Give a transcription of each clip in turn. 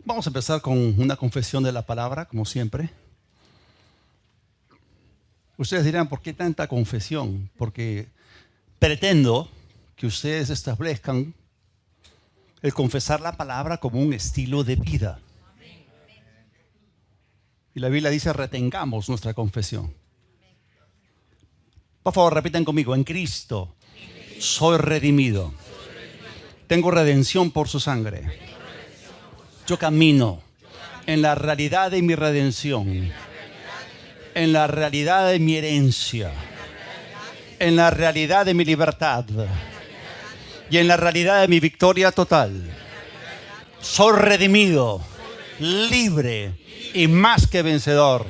Vamos a empezar con una confesión de la palabra, como siempre. Ustedes dirán, ¿por qué tanta confesión? Porque pretendo que ustedes establezcan el confesar la palabra como un estilo de vida. Y la Biblia dice, retengamos nuestra confesión. Por favor, repitan conmigo, en Cristo soy redimido. Tengo redención por su sangre. Yo camino en la realidad de mi redención, en la realidad de mi herencia, en la realidad de mi libertad y en la realidad de mi victoria total. Soy redimido, libre y más que vencedor.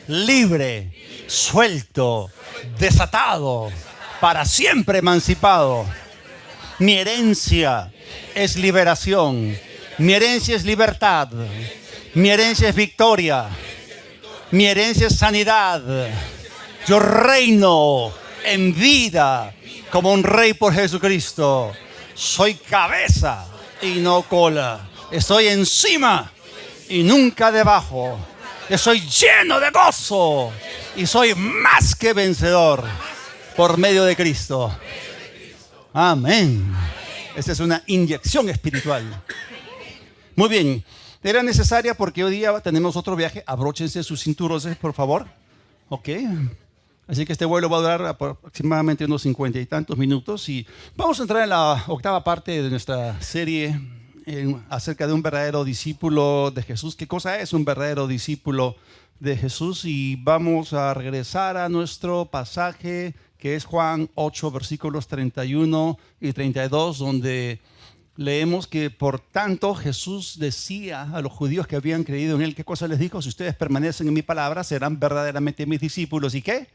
Libre, suelto, desatado, para siempre emancipado. Mi herencia es liberación. Mi herencia es libertad. Mi herencia es victoria. Mi herencia es sanidad. Yo reino en vida como un rey por Jesucristo. Soy cabeza y no cola. Estoy encima y nunca debajo. Estoy lleno de gozo y soy más que vencedor por medio de Cristo. Amén. Esta es una inyección espiritual. Muy bien. Era necesaria porque hoy día tenemos otro viaje. Abróchense sus cinturones, por favor. Ok. Así que este vuelo va a durar aproximadamente unos 50 y tantos minutos. Y vamos a entrar en la octava parte de nuestra serie acerca de un verdadero discípulo de Jesús. ¿Qué cosa es un verdadero discípulo de Jesús? Y vamos a regresar a nuestro pasaje que es Juan 8, versículos 31 y 32, donde leemos que por tanto Jesús decía a los judíos que habían creído en él, ¿qué cosa les dijo? Si ustedes permanecen en mi palabra, serán verdaderamente mis discípulos. ¿Y qué?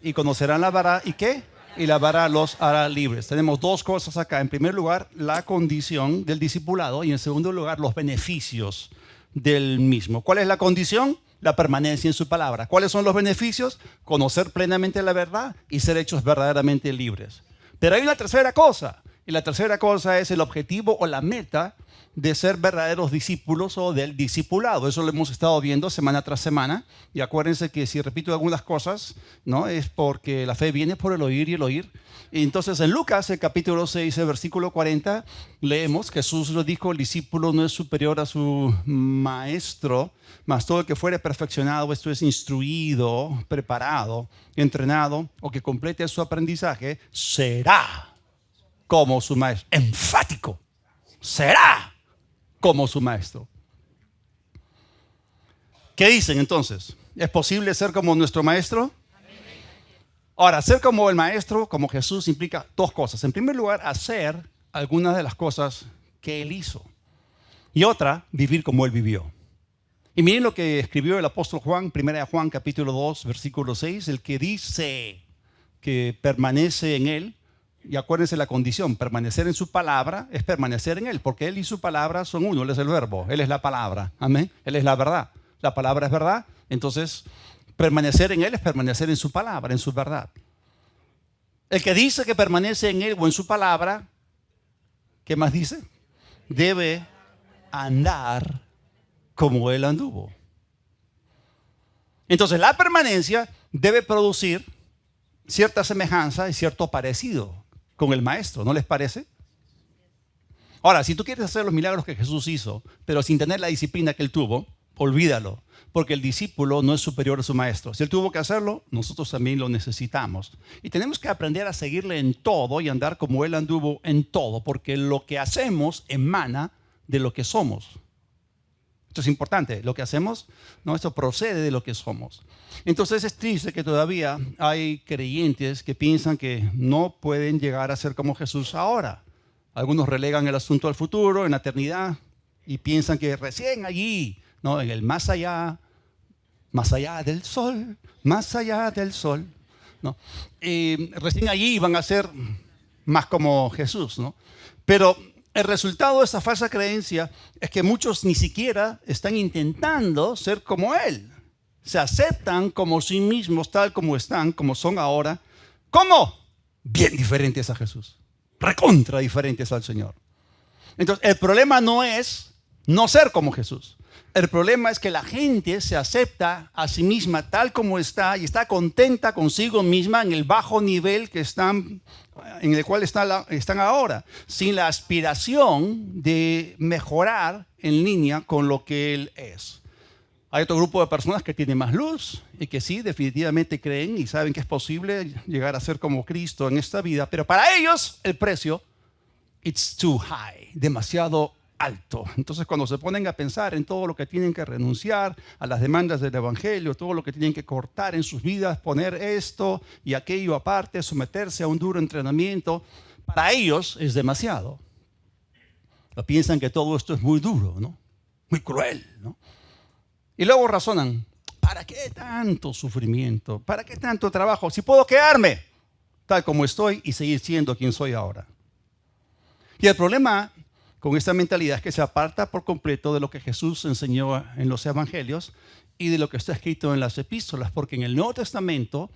Y conocerán la verdad. ¿Y qué? Y la verdad los hará libres. Tenemos dos cosas acá. En primer lugar, la condición del discipulado y en segundo lugar, los beneficios del mismo. ¿Cuál es la condición? La permanencia en su palabra. ¿Cuáles son los beneficios? Conocer plenamente la verdad y ser hechos verdaderamente libres. Pero hay una tercera cosa. Y la tercera cosa es el objetivo o la meta de ser verdaderos discípulos o del discipulado. Eso lo hemos estado viendo semana tras semana. Y acuérdense que si repito algunas cosas, ¿no? Es porque la fe viene por el oír y el oír. Y entonces en Lucas, el capítulo 6, el versículo 40, leemos, Jesús lo dijo, el discípulo no es superior a su maestro, mas todo el que fuere perfeccionado, esto es instruido, preparado, entrenado, o que complete su aprendizaje, será como su maestro. Enfático. Será como su maestro. ¿Qué dicen entonces? ¿Es posible ser como nuestro maestro? Ahora, ser como el maestro, como Jesús, implica dos cosas. En primer lugar, hacer algunas de las cosas que él hizo. Y otra, vivir como él vivió. Y miren lo que escribió el apóstol Juan, 1 Juan capítulo 2, versículo 6, el que dice que permanece en él. Y acuérdense la condición, permanecer en su palabra es permanecer en él, porque él y su palabra son uno, él es el verbo, él es la palabra, amén, él es la verdad, la palabra es verdad, entonces permanecer en él es permanecer en su palabra, en su verdad. El que dice que permanece en él o en su palabra, ¿qué más dice? Debe andar como él anduvo. Entonces la permanencia debe producir cierta semejanza y cierto parecido con el maestro, ¿no les parece? Ahora, si tú quieres hacer los milagros que Jesús hizo, pero sin tener la disciplina que él tuvo, olvídalo, porque el discípulo no es superior a su maestro. Si él tuvo que hacerlo, nosotros también lo necesitamos. Y tenemos que aprender a seguirle en todo y andar como él anduvo en todo, porque lo que hacemos emana de lo que somos. Esto es importante, lo que hacemos, no, esto procede de lo que somos. Entonces es triste que todavía hay creyentes que piensan que no pueden llegar a ser como Jesús ahora. Algunos relegan el asunto al futuro, en la eternidad, y piensan que recién allí, ¿no? En el más allá del sol, más allá del sol, ¿no? Recién allí van a ser más como Jesús, ¿no? Pero el resultado de esa falsa creencia es que muchos ni siquiera están intentando ser como Él. Se aceptan como sí mismos, tal como están, como son ahora. ¿Cómo? Bien diferentes a Jesús. Recontra diferentes al Señor. Entonces, el problema no es no ser como Jesús. El problema es que la gente se acepta a sí misma tal como está y está contenta consigo misma en el bajo nivel en el cual están ahora, sin la aspiración de mejorar en línea con lo que Él es. Hay otro grupo de personas que tienen más luz y que sí, definitivamente creen y saben que es posible llegar a ser como Cristo en esta vida, pero para ellos el precio, it's too high, demasiado alto. Entonces, cuando se ponen a pensar en todo lo que tienen que renunciar a las demandas del evangelio, todo lo que tienen que cortar en sus vidas, poner esto y aquello aparte, someterse a un duro entrenamiento, para ellos es demasiado. Piensan que todo esto es muy duro, ¿no? Muy cruel, ¿no? Y luego razonan, ¿para qué tanto sufrimiento? ¿Para qué tanto trabajo? Si puedo quedarme tal como estoy y seguir siendo quien soy ahora. Y el problema con esta mentalidad es que se aparta por completo de lo que Jesús enseñó en los evangelios y de lo que está escrito en las epístolas, porque en el Nuevo Testamento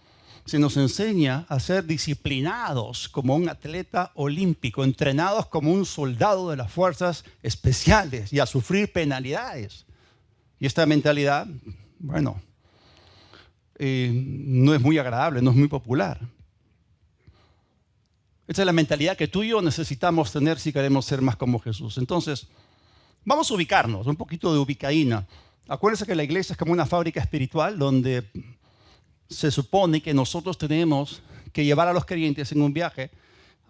se nos enseña a ser disciplinados como un atleta olímpico, entrenados como un soldado de las fuerzas especiales y a sufrir penalidades. Y esta mentalidad, bueno, no es muy agradable, no es muy popular. Esta es la mentalidad que tú y yo necesitamos tener si queremos ser más como Jesús. Entonces, vamos a ubicarnos, un poquito de ubicaína. Acuérdense que la iglesia es como una fábrica espiritual donde se supone que nosotros tenemos que llevar a los creyentes en un viaje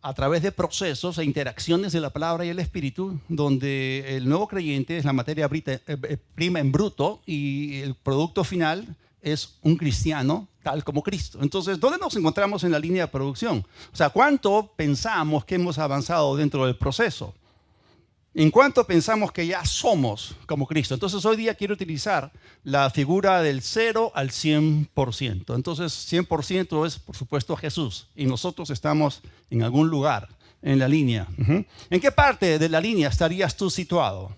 a través de procesos e interacciones de la palabra y el espíritu, donde el nuevo creyente es la materia prima en bruto y el producto final es un cristiano tal como Cristo. Entonces, ¿dónde nos encontramos en la línea de producción? O sea, ¿cuánto pensamos que hemos avanzado dentro del proceso? ¿En cuánto pensamos que ya somos como Cristo? Entonces, hoy día quiero utilizar la figura del 0 al 100%. Entonces, 100% es, por supuesto, Jesús. Y nosotros estamos en algún lugar en la línea. ¿En qué parte de la línea estarías tú situado?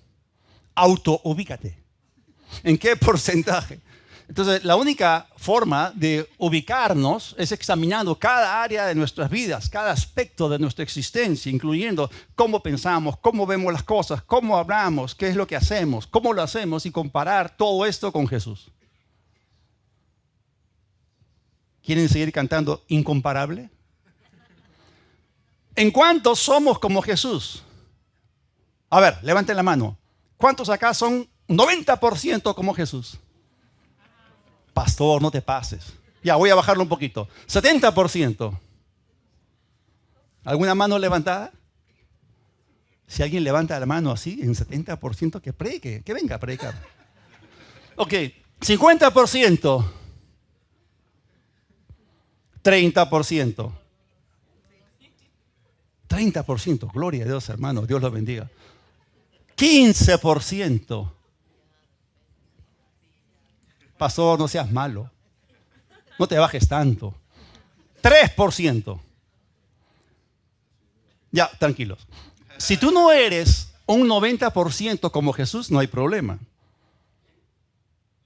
Autoubícate. ¿En qué porcentaje? Entonces, la única forma de ubicarnos es examinando cada área de nuestras vidas, cada aspecto de nuestra existencia, incluyendo cómo pensamos, cómo vemos las cosas, cómo hablamos, qué es lo que hacemos, cómo lo hacemos y comparar todo esto con Jesús. ¿Quieren seguir cantando Incomparable? ¿En cuánto somos como Jesús? A ver, levanten la mano. ¿Cuántos acá son 90% como Jesús? Pastor, no te pases. Ya, voy a bajarlo un poquito. 70%. ¿Alguna mano levantada? Si alguien levanta la mano así, en 70%, que predique, que venga a predicar. Ok, 50%. 30%. 30%, gloria a Dios, hermano, Dios los bendiga. 15%. Pastor, no seas malo. No te bajes tanto. 3%. Ya, tranquilos. Si tú no eres un 90% como Jesús, no hay problema.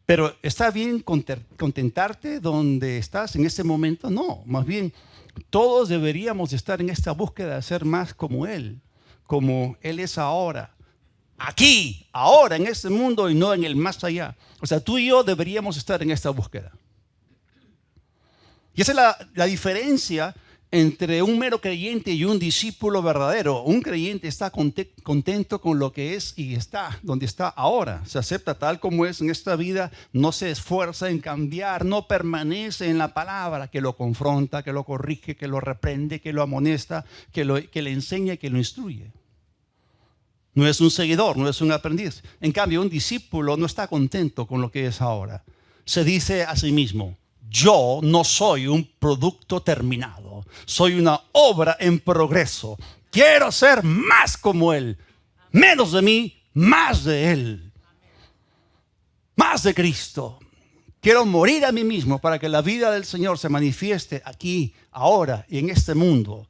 Pero ¿está bien contentarte donde estás en este momento? No, más bien, todos deberíamos estar en esta búsqueda de ser más como Él es ahora. Aquí, ahora, en este mundo y no en el más allá. O sea, tú y yo deberíamos estar en esta búsqueda. Y esa es la diferencia entre un mero creyente y un discípulo verdadero. Un creyente está contento con lo que es y está donde está ahora. Se acepta tal como es en esta vida, no se esfuerza en cambiar, no permanece en la palabra que lo confronta, que lo corrige, que lo reprende, que lo amonesta, que le enseña y que lo instruye. No es un seguidor, no es un aprendiz. En cambio, un discípulo no está contento con lo que es ahora. Se dice a sí mismo, yo no soy un producto terminado, soy una obra en progreso. Quiero ser más como Él, menos de mí, más de Él, más de Cristo. Quiero morir a mí mismo para que la vida del Señor se manifieste aquí, ahora y en este mundo.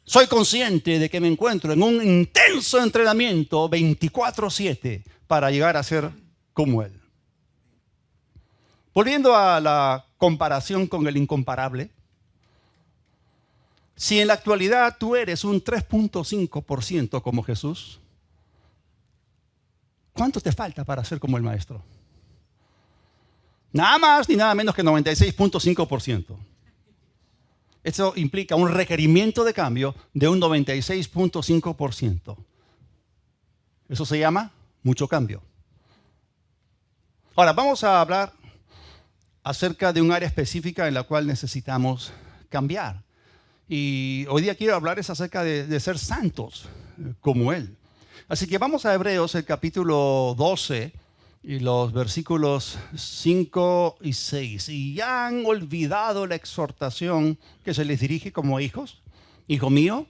Soy consciente de que me encuentro en un intenso entrenamiento 24/7 para llegar a ser como Él. Volviendo a la comparación con el incomparable, si en la actualidad tú eres un 3.5% como Jesús, ¿Cuánto te falta para ser como el maestro? Nada más ni nada menos que 96.5%. Eso implica un requerimiento de cambio de un 96.5%. Eso se llama mucho cambio. Ahora, vamos a hablar acerca de un área específica en la cual necesitamos cambiar. Y hoy día quiero hablarles acerca de ser santos como Él. Así que vamos a Hebreos, el capítulo 12 y los versículos 5 y 6. Y ya han olvidado la exhortación que se les dirige como hijos. Hijo mío,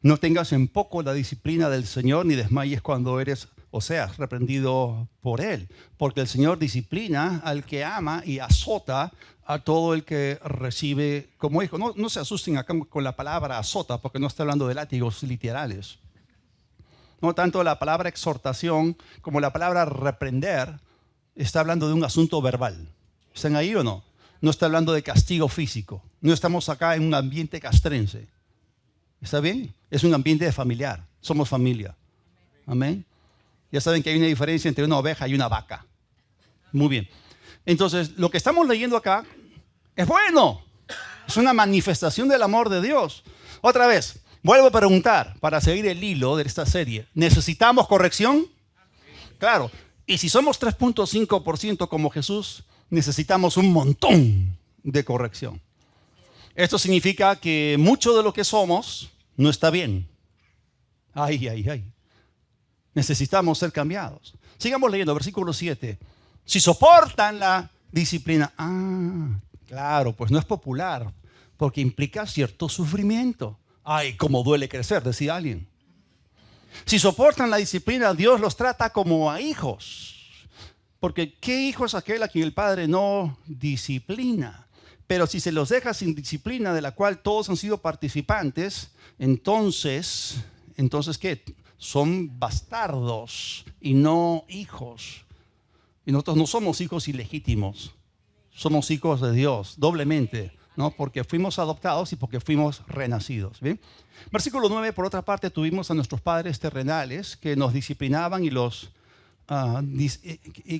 no tengas en poco la disciplina del Señor, ni desmayes cuando eres o seas reprendido por Él. Porque el Señor disciplina al que ama y azota a todo el que recibe como hijo. No se asusten acá con la palabra azota, porque no está hablando de látigos literales. No tanto la palabra exhortación como la palabra reprender está hablando de un asunto verbal. ¿Están ahí o no? No está hablando de castigo físico. No estamos acá en un ambiente castrense. ¿Está bien? Es un ambiente familiar. Somos familia. Amén. Ya saben que hay una diferencia entre una oveja y una vaca. Muy bien. Entonces, lo que estamos leyendo acá es bueno. Es una manifestación del amor de Dios. Otra vez, vuelvo a preguntar para seguir el hilo de esta serie. ¿Necesitamos corrección? Claro. Y si somos 3.5% como Jesús, necesitamos un montón de corrección. Esto significa que mucho de lo que somos no está bien. Ay. Necesitamos ser cambiados. Sigamos leyendo, versículo 7. Si soportan la disciplina. Claro, pues no es popular, porque implica cierto sufrimiento. Ay, cómo duele crecer, decía alguien. Si soportan la disciplina, Dios los trata como a hijos. Porque ¿qué hijo es aquel a quien el padre no disciplina? Pero si se los deja sin disciplina, de la cual todos han sido participantes, entonces ¿qué? Son bastardos y no hijos. Y nosotros no somos hijos ilegítimos. Somos hijos de Dios, doblemente, ¿no? Porque fuimos adoptados y porque fuimos renacidos. ¿Bien? Versículo 9, por otra parte, tuvimos a nuestros padres terrenales que nos disciplinaban y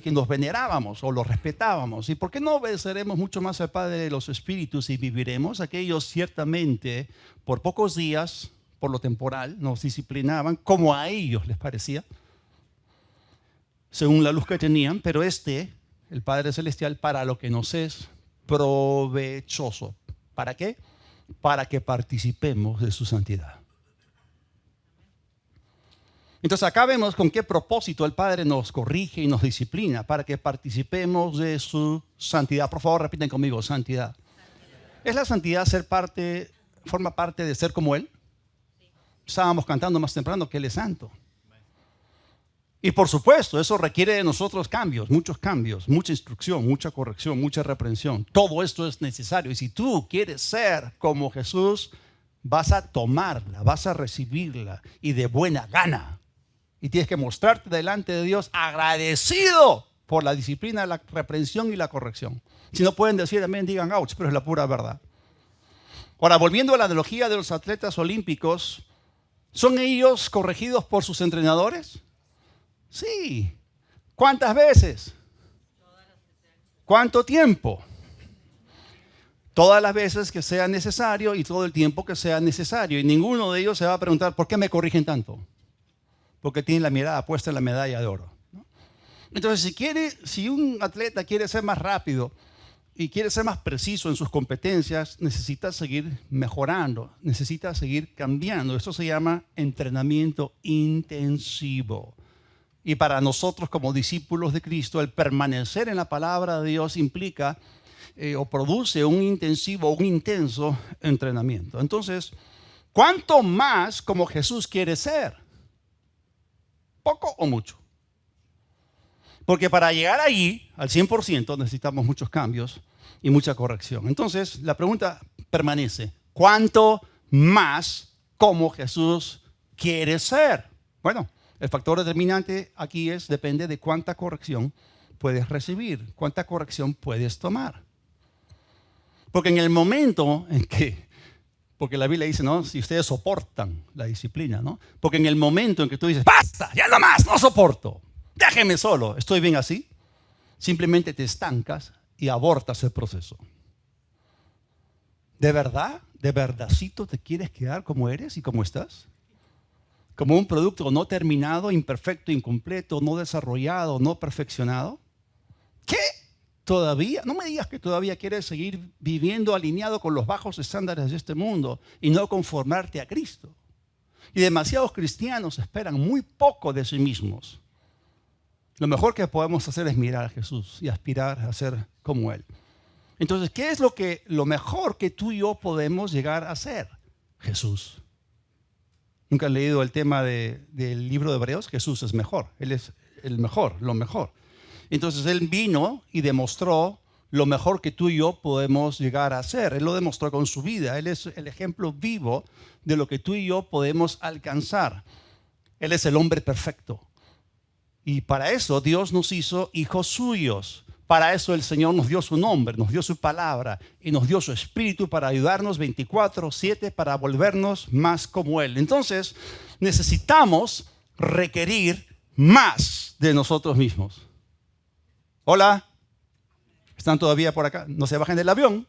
que nos venerábamos o los respetábamos. ¿Y por qué no obedeceremos mucho más al Padre de los Espíritus y viviremos? Aquellos ciertamente por pocos días, por lo temporal, nos disciplinaban como a ellos les parecía, según la luz que tenían, pero el Padre Celestial, para lo que nos es provechoso. ¿Para qué? Para que participemos de su santidad. Entonces acá vemos con qué propósito el Padre nos corrige y nos disciplina, para que participemos de su santidad. Por favor, repiten conmigo, santidad. ¿Es la santidad forma parte de ser como Él? Estábamos cantando más temprano que Él es santo. Y por supuesto, eso requiere de nosotros muchos cambios, mucha instrucción, mucha corrección, mucha reprensión. Todo esto es necesario. Y si tú quieres ser como Jesús, vas a tomarla, vas a recibirla y de buena gana. Y tienes que mostrarte delante de Dios agradecido por la disciplina, la reprensión y la corrección. Si no pueden decir amén, digan ouch, pero es la pura verdad. Ahora, volviendo a la analogía de los atletas olímpicos, ¿son ellos corregidos por sus entrenadores? Sí. ¿Cuántas veces? ¿Cuánto tiempo? Todas las veces que sea necesario y todo el tiempo que sea necesario. Y ninguno de ellos se va a preguntar, ¿por qué me corrigen tanto? Porque tienen la mirada puesta en la medalla de oro, ¿no? Entonces, si un atleta quiere ser más rápido y quiere ser más preciso en sus competencias, necesita seguir mejorando, necesita seguir cambiando. Esto se llama entrenamiento intensivo. Y para nosotros como discípulos de Cristo, el permanecer en la palabra de Dios implica o produce un intenso entrenamiento. Entonces, ¿cuánto más como Jesús quiere ser? ¿Poco o mucho? Porque para llegar allí, al 100%, necesitamos muchos cambios y mucha corrección. Entonces, la pregunta permanece. ¿Cuánto más como Jesús quiere ser? Bueno, el factor determinante aquí depende de cuánta corrección puedes recibir, cuánta corrección puedes tomar. Porque en el momento en que, porque la Biblia dice, ¿no? Si ustedes soportan la disciplina, ¿no? Porque en el momento en que tú dices, basta, ya no más, no soporto. Déjeme solo, estoy bien así. Simplemente te estancas y abortas el proceso. ¿De verdad? ¿De verdadcito te quieres quedar como eres y como estás? Como un producto no terminado, imperfecto, incompleto, no desarrollado, no perfeccionado. ¿Qué? ¿Todavía? No me digas que todavía quieres seguir viviendo alineado con los bajos estándares de este mundo y no conformarte a Cristo. Y demasiados cristianos esperan muy poco de sí mismos. Lo mejor que podemos hacer es mirar a Jesús y aspirar a ser como Él. Entonces, ¿qué es lo mejor que tú y yo podemos llegar a ser? Jesús. ¿Nunca han leído el tema del libro de Hebreos? Jesús es mejor. Él es el mejor, lo mejor. Entonces, Él vino y demostró lo mejor que tú y yo podemos llegar a ser. Él lo demostró con su vida. Él es el ejemplo vivo de lo que tú y yo podemos alcanzar. Él es el hombre perfecto. Y para eso Dios nos hizo hijos suyos. Para eso el Señor nos dio su nombre, nos dio su palabra y nos dio su espíritu para ayudarnos 24/7 para volvernos más como Él. Entonces necesitamos requerir más de nosotros mismos. Hola, ¿están todavía por acá? No se bajen del avión.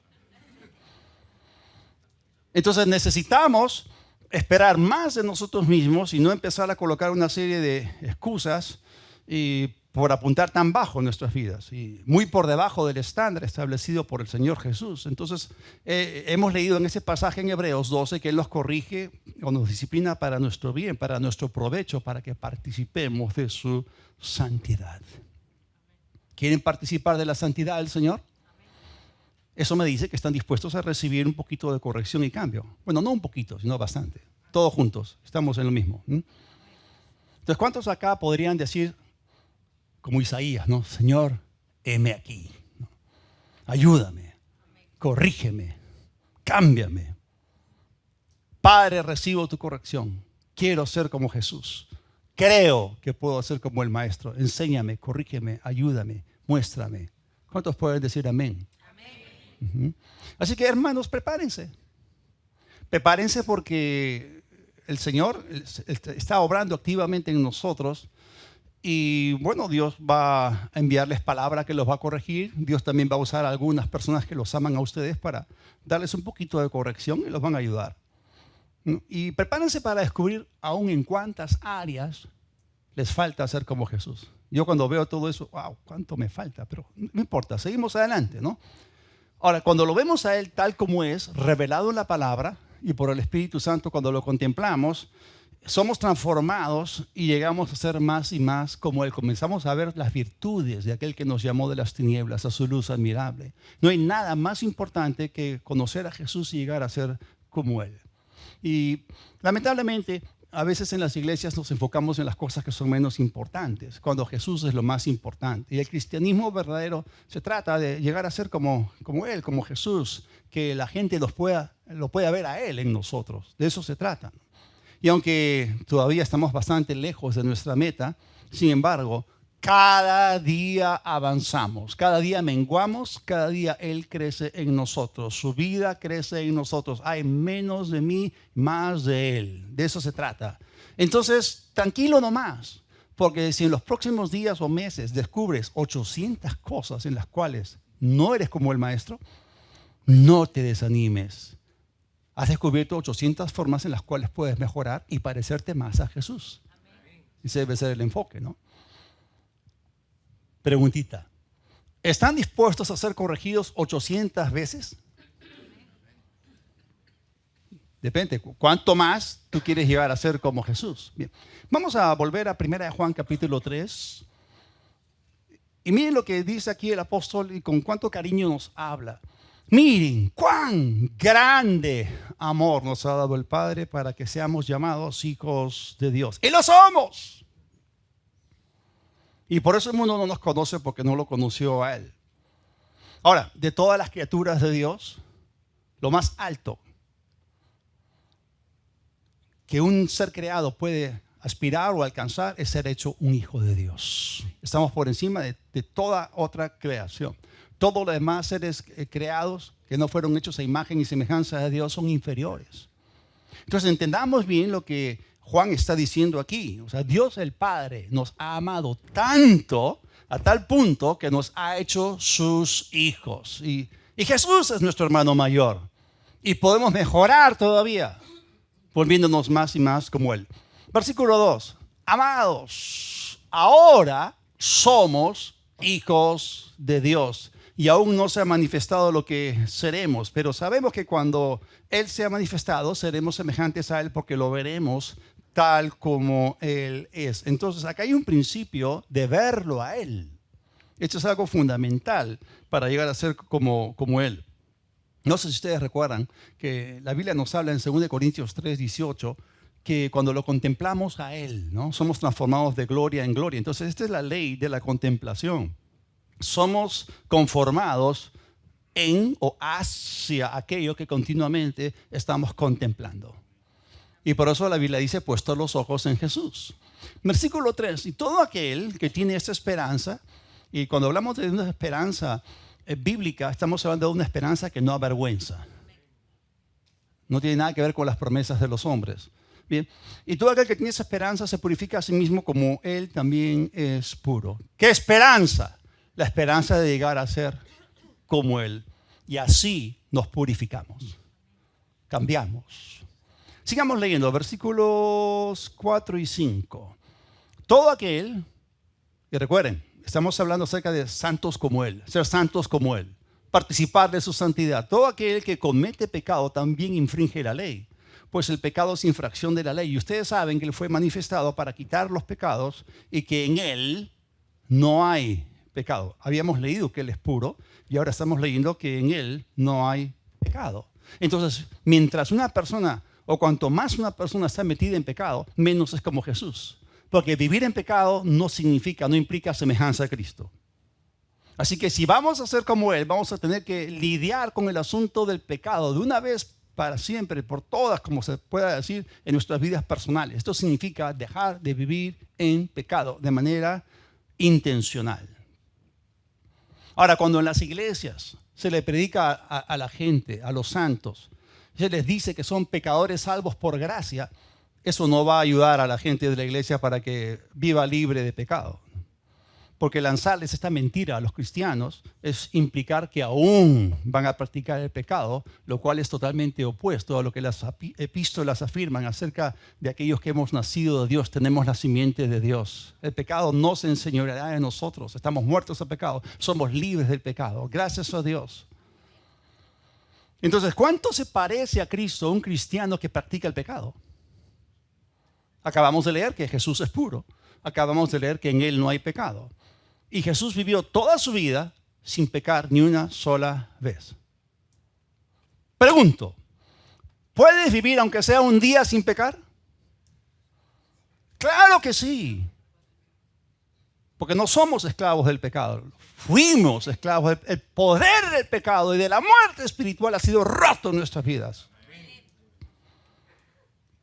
Entonces necesitamos esperar más de nosotros mismos y no empezar a colocar una serie de excusas y por apuntar tan bajo en nuestras vidas y muy por debajo del estándar establecido por el Señor Jesús. Entonces, hemos leído en ese pasaje en Hebreos 12 que Él nos corrige o nos disciplina para nuestro bien, para nuestro provecho, para que participemos de su santidad. ¿Quieren participar de la santidad del Señor? Eso me dice que están dispuestos a recibir un poquito de corrección y cambio. Bueno, no un poquito, sino bastante. Todos juntos, estamos en lo mismo. Entonces, ¿cuántos acá podrían decir, como Isaías, ¿no? Señor, heme aquí, ¿no? Ayúdame, corrígeme, cámbiame. Padre, recibo tu corrección. Quiero ser como Jesús. Creo que puedo ser como el Maestro. Enséñame, corrígeme, ayúdame, muéstrame. ¿Cuántos pueden decir amén? Amén. Así que, hermanos, prepárense. Prepárense porque el Señor está obrando activamente en nosotros. Y bueno, Dios va a enviarles palabra que los va a corregir. Dios también va a usar a algunas personas que los aman a ustedes para darles un poquito de corrección y los van a ayudar. Y prepárense para descubrir aún en cuántas áreas les falta ser como Jesús. Yo cuando veo todo eso, wow, cuánto me falta, pero no importa, seguimos adelante, ¿no? Ahora, cuando lo vemos a Él tal como es, revelado en la palabra y por el Espíritu Santo, cuando lo contemplamos, somos transformados y llegamos a ser más y más como Él. Comenzamos a ver las virtudes de aquel que nos llamó de las tinieblas a su luz admirable. No hay nada más importante que conocer a Jesús y llegar a ser como Él. Y lamentablemente, a veces en las iglesias nos enfocamos en las cosas que son menos importantes, cuando Jesús es lo más importante. Y el cristianismo verdadero se trata de llegar a ser como Él, como Jesús, que la gente lo pueda ver a Él en nosotros. De eso se trata. Y aunque todavía estamos bastante lejos de nuestra meta, sin embargo, cada día avanzamos, cada día menguamos, cada día Él crece en nosotros, su vida crece en nosotros. Hay menos de mí, más de Él. De eso se trata. Entonces, tranquilo nomás, porque si en los próximos días o meses descubres 800 cosas en las cuales no eres como el Maestro, no te desanimes. Has descubierto 800 formas en las cuales puedes mejorar y parecerte más a Jesús. Ese debe ser el enfoque, ¿no? Preguntita. ¿Están dispuestos a ser corregidos 800 veces? Depende. ¿Cuánto más tú quieres llegar a ser como Jesús? Bien. Vamos a volver a 1 Juan capítulo 3. Y miren lo que dice aquí el apóstol y con cuánto cariño nos habla. Miren cuán grande amor nos ha dado el Padre para que seamos llamados hijos de Dios. ¡Y lo somos! Y por eso el mundo no nos conoce porque no lo conoció a Él. Ahora, de todas las criaturas de Dios, lo más alto que un ser creado puede aspirar o alcanzar es ser hecho un hijo de Dios. Estamos por encima de toda otra creación. Todos los demás seres creados que no fueron hechos a imagen y semejanza de Dios son inferiores. Entonces entendamos bien lo que Juan está diciendo aquí. O sea, Dios el Padre nos ha amado tanto, a tal punto que nos ha hecho sus hijos. Y Jesús es nuestro hermano mayor. Y podemos mejorar todavía, volviéndonos más y más como Él. Versículo 2. Amados, ahora somos hijos de Dios. Y aún no se ha manifestado lo que seremos, pero sabemos que cuando Él sea manifestado, seremos semejantes a Él porque lo veremos tal como Él es. Entonces, acá hay un principio de verlo a Él. Esto es algo fundamental para llegar a ser como Él. No sé si ustedes recuerdan que la Biblia nos habla en 2 Corintios 3:18 que cuando lo contemplamos a Él, ¿no? Somos transformados de gloria en gloria. Entonces, esta es la ley de la contemplación. Somos conformados en o hacia aquello que continuamente estamos contemplando. Y por eso la Biblia dice, puesto los ojos en Jesús. Versículo 3, y todo aquel que tiene esta esperanza, y cuando hablamos de una esperanza bíblica, estamos hablando de una esperanza que no avergüenza. No tiene nada que ver con las promesas de los hombres. Bien, y todo aquel que tiene esa esperanza se purifica a sí mismo como Él también es puro. ¿Qué esperanza? La esperanza de llegar a ser como Él. Y así nos purificamos. Cambiamos. Sigamos leyendo versículos 4 y 5. Todo aquel, y recuerden, estamos hablando acerca de santos como Él, ser santos como Él, participar de su santidad. Todo aquel que comete pecado también infringe la ley, pues el pecado es infracción de la ley. Y ustedes saben que Él fue manifestado para quitar los pecados y que en Él no hay pecado. Habíamos leído que Él es puro y ahora estamos leyendo que en Él no hay pecado. Entonces, mientras una persona, o cuanto más una persona está metida en pecado, menos es como Jesús. Porque vivir en pecado no implica semejanza a Cristo. Así que si vamos a ser como Él, vamos a tener que lidiar con el asunto del pecado de una vez para siempre, por todas, como se pueda decir, en nuestras vidas personales. Esto significa dejar de vivir en pecado de manera intencional. Ahora, cuando en las iglesias se le predica a la gente, a los santos, se les dice que son pecadores salvos por gracia, eso no va a ayudar a la gente de la iglesia para que viva libre de pecado. Porque lanzarles esta mentira a los cristianos es implicar que aún van a practicar el pecado, lo cual es totalmente opuesto a lo que las epístolas afirman acerca de aquellos que hemos nacido de Dios, tenemos la simiente de Dios. El pecado no se enseñoreará de nosotros, estamos muertos al pecado, somos libres del pecado, gracias a Dios. Entonces, ¿cuánto se parece a Cristo un cristiano que practica el pecado? Acabamos de leer que Jesús es puro, acabamos de leer que en Él no hay pecado. Y Jesús vivió toda su vida sin pecar ni una sola vez. Pregunto, ¿puedes vivir aunque sea un día sin pecar? Claro que sí. Porque no somos esclavos del pecado. Fuimos esclavos. El poder del pecado y de la muerte espiritual ha sido roto en nuestras vidas.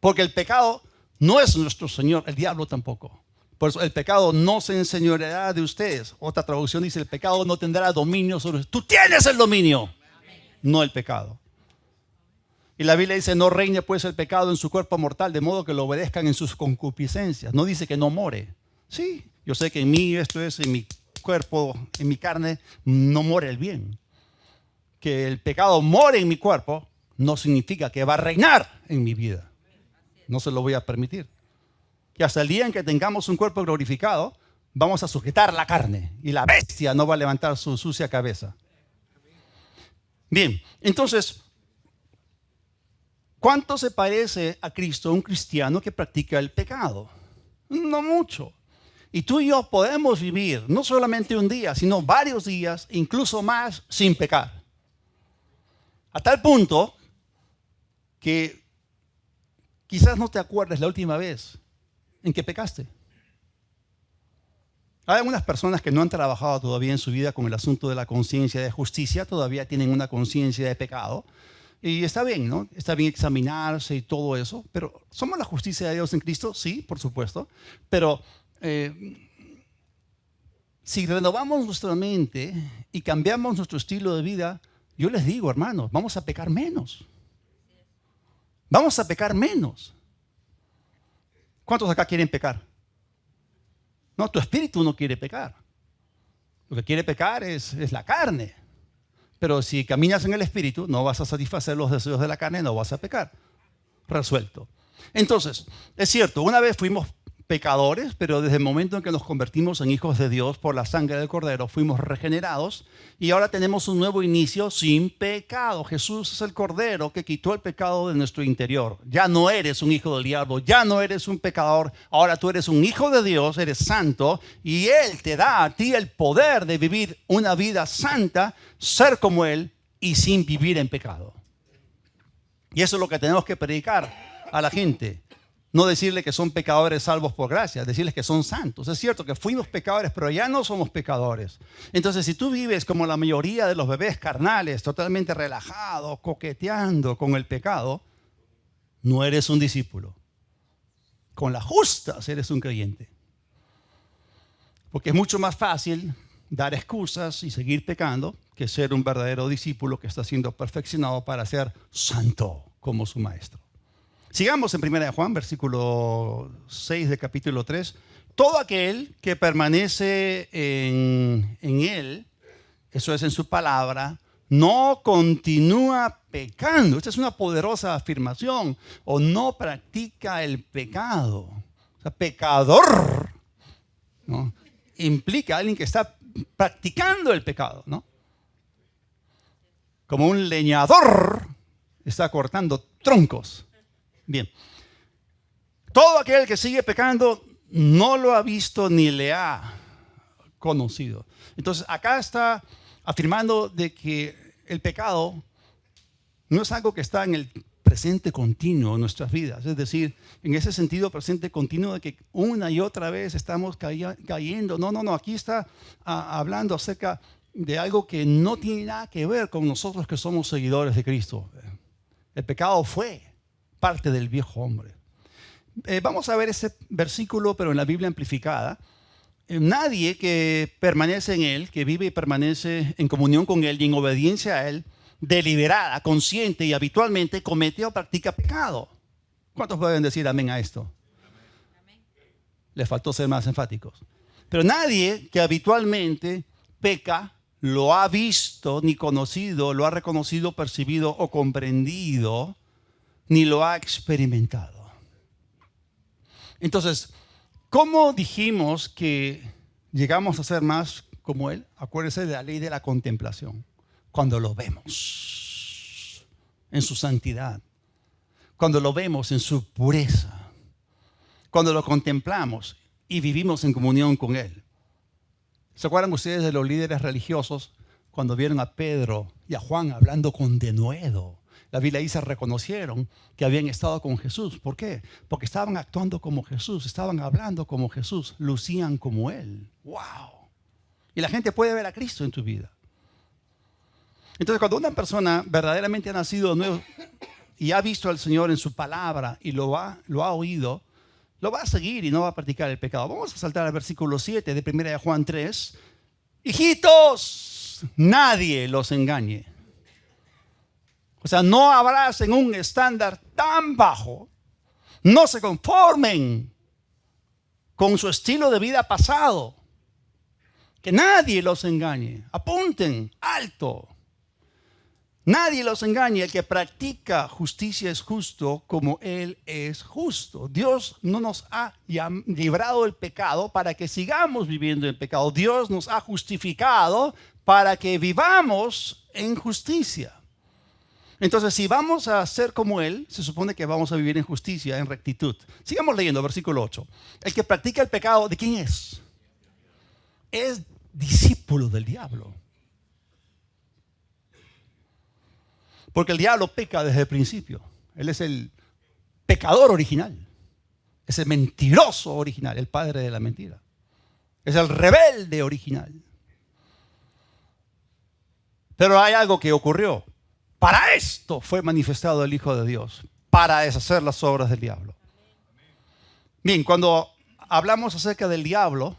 Porque el pecado no es nuestro Señor, el diablo tampoco. Por eso el pecado no se enseñoreará de ustedes. Otra traducción dice, el pecado no tendrá dominio sobre ustedes. Tú tienes el dominio, no el pecado. Y la Biblia dice, no reine pues el pecado en su cuerpo mortal, de modo que lo obedezcan en sus concupiscencias. No dice que no more. Sí, yo sé que en mí, esto es, en mi cuerpo, en mi carne, no more el bien. Que el pecado more en mi cuerpo no significa que va a reinar en mi vida. No se lo voy a permitir. Que hasta el día en que tengamos un cuerpo glorificado, vamos a sujetar la carne y la bestia no va a levantar su sucia cabeza. Bien, entonces, ¿cuánto se parece a Cristo un cristiano que practica el pecado? No mucho. Y tú y yo podemos vivir no solamente un día, sino varios días, incluso más, sin pecar. A tal punto que quizás no te acuerdes la última vez en que pecaste. Hay algunas personas que no han trabajado todavía en su vida con el asunto de la conciencia de justicia, todavía tienen una conciencia de pecado. Y está bien, ¿no? Está bien examinarse y todo eso, pero ¿somos la justicia de Dios en Cristo? Sí, por supuesto. Pero si renovamos nuestra mente y cambiamos nuestro estilo de vida, yo les digo, hermanos, vamos a pecar menos. Vamos a pecar menos. ¿Cuántos acá quieren pecar? No, tu espíritu no quiere pecar. Lo que quiere pecar es la carne. Pero si caminas en el espíritu, no vas a satisfacer los deseos de la carne, no vas a pecar. Resuelto. Entonces, es cierto, una vez fuimos pecadores, pero desde el momento en que nos convertimos en hijos de Dios por la sangre del Cordero, fuimos regenerados y ahora tenemos un nuevo inicio sin pecado. Jesús es el Cordero que quitó el pecado de nuestro interior. Ya no eres un hijo del diablo, ya no eres un pecador, ahora tú eres un hijo de Dios, eres santo y Él te da a ti el poder de vivir una vida santa, ser como Él y sin vivir en pecado. Y eso es lo que tenemos que predicar a la gente. No decirle que son pecadores salvos por gracia, decirles que son santos. Es cierto que fuimos pecadores, pero ya no somos pecadores. Entonces, si tú vives como la mayoría de los bebés carnales, totalmente relajado, coqueteando con el pecado, no eres un discípulo. Con las justas eres un creyente. Porque es mucho más fácil dar excusas y seguir pecando que ser un verdadero discípulo que está siendo perfeccionado para ser santo como su maestro. Sigamos en 1 Juan, versículo 6 de capítulo 3. Todo aquel que permanece en él, eso es en su palabra, no continúa pecando. Esta es una poderosa afirmación. O no practica el pecado. O sea, pecador, ¿no? Implica a alguien que está practicando el pecado, ¿no? Como un leñador está cortando troncos. Bien, todo aquel que sigue pecando no lo ha visto ni le ha conocido. Entonces acá está afirmando de que el pecado no es algo que está en el presente continuo en nuestras vidas. Es decir, en ese sentido presente continuo de que una y otra vez estamos cayendo. No, aquí está hablando acerca de algo que no tiene nada que ver con nosotros que somos seguidores de Cristo. El pecado fue parte del viejo hombre. Vamos a ver ese versículo, pero en la Biblia amplificada. Nadie que permanece en Él, que vive y permanece en comunión con Él y en obediencia a Él, deliberada, consciente y habitualmente comete o practica pecado. ¿Cuántos pueden decir amén a esto? Amén. Les faltó ser más enfáticos. Pero nadie que habitualmente peca lo ha visto ni conocido, lo ha reconocido, percibido o comprendido, ni lo ha experimentado. Entonces, ¿cómo dijimos que llegamos a ser más como Él? Acuérdense de la ley de la contemplación. Cuando lo vemos en su santidad, cuando lo vemos en su pureza, cuando lo contemplamos y vivimos en comunión con Él. ¿Se acuerdan ustedes de los líderes religiosos cuando vieron a Pedro y a Juan hablando con denuedo? La Biblia dice, reconocieron que habían estado con Jesús. ¿Por qué? Porque estaban actuando como Jesús, estaban hablando como Jesús, lucían como Él. ¡Wow! Y la gente puede ver a Cristo en tu vida. Entonces, cuando una persona verdaderamente ha nacido de nuevo y ha visto al Señor en su palabra y lo ha oído, lo va a seguir y no va a practicar el pecado. Vamos a saltar al versículo 7 de 1 Juan 3. Hijitos, nadie los engañe. O sea, no abracen un estándar tan bajo. No se conformen con su estilo de vida pasado. Que nadie los engañe. Apunten alto. Nadie los engañe. El que practica justicia es justo como Él es justo. Dios no nos ha librado del pecado para que sigamos viviendo en pecado. Dios nos ha justificado para que vivamos en justicia. Entonces, si vamos a ser como Él, se supone que vamos a vivir en justicia, en rectitud. Sigamos leyendo, versículo 8. El que practica el pecado, ¿de quién es? Es discípulo del diablo. Porque el diablo peca desde el principio. Él es el pecador original. Es el mentiroso original, el padre de la mentira. Es el rebelde original. Pero hay algo que ocurrió. Para esto fue manifestado el Hijo de Dios, para deshacer las obras del diablo. Bien, cuando hablamos acerca del diablo,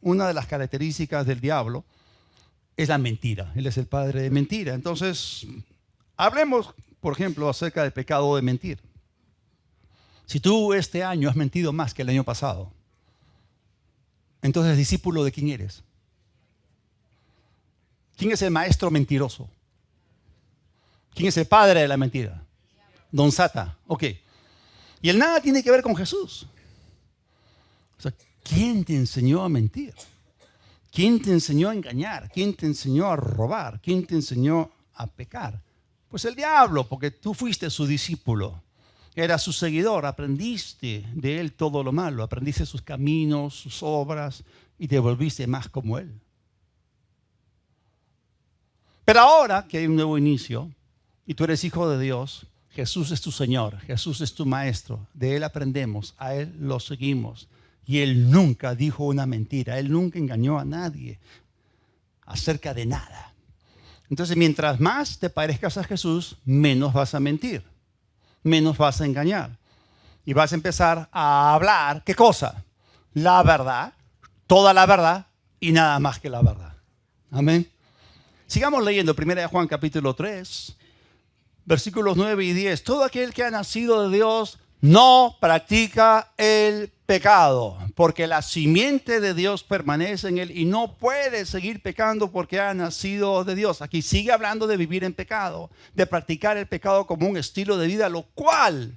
una de las características del diablo es la mentira. Él es el padre de mentira. Entonces, hablemos, por ejemplo, acerca del pecado de mentir. Si tú este año has mentido más que el año pasado, entonces discípulo de quién eres. ¿Quién es el maestro mentiroso? ¿Quién es el padre de la mentira? Don Sata. Ok. Y el nada tiene que ver con Jesús. O sea, ¿quién te enseñó a mentir? ¿Quién te enseñó a engañar? ¿Quién te enseñó a robar? ¿Quién te enseñó a pecar? Pues el diablo, porque tú fuiste su discípulo. Era su seguidor, aprendiste de él todo lo malo, aprendiste sus caminos, sus obras y te volviste más como él. Pero ahora que hay un nuevo inicio y tú eres hijo de Dios, Jesús es tu Señor, Jesús es tu Maestro, de Él aprendemos, a Él lo seguimos. Y Él nunca dijo una mentira, Él nunca engañó a nadie acerca de nada. Entonces, mientras más te parezcas a Jesús, menos vas a mentir, menos vas a engañar. Y vas a empezar a hablar, ¿qué cosa? La verdad, toda la verdad y nada más que la verdad. Amén. Sigamos leyendo 1 Juan capítulo 3, versículos 9 y 10. Todo aquel que ha nacido de Dios no practica el pecado, porque la simiente de Dios permanece en él y no puede seguir pecando porque ha nacido de Dios. Aquí sigue hablando de vivir en pecado, de practicar el pecado como un estilo de vida, lo cual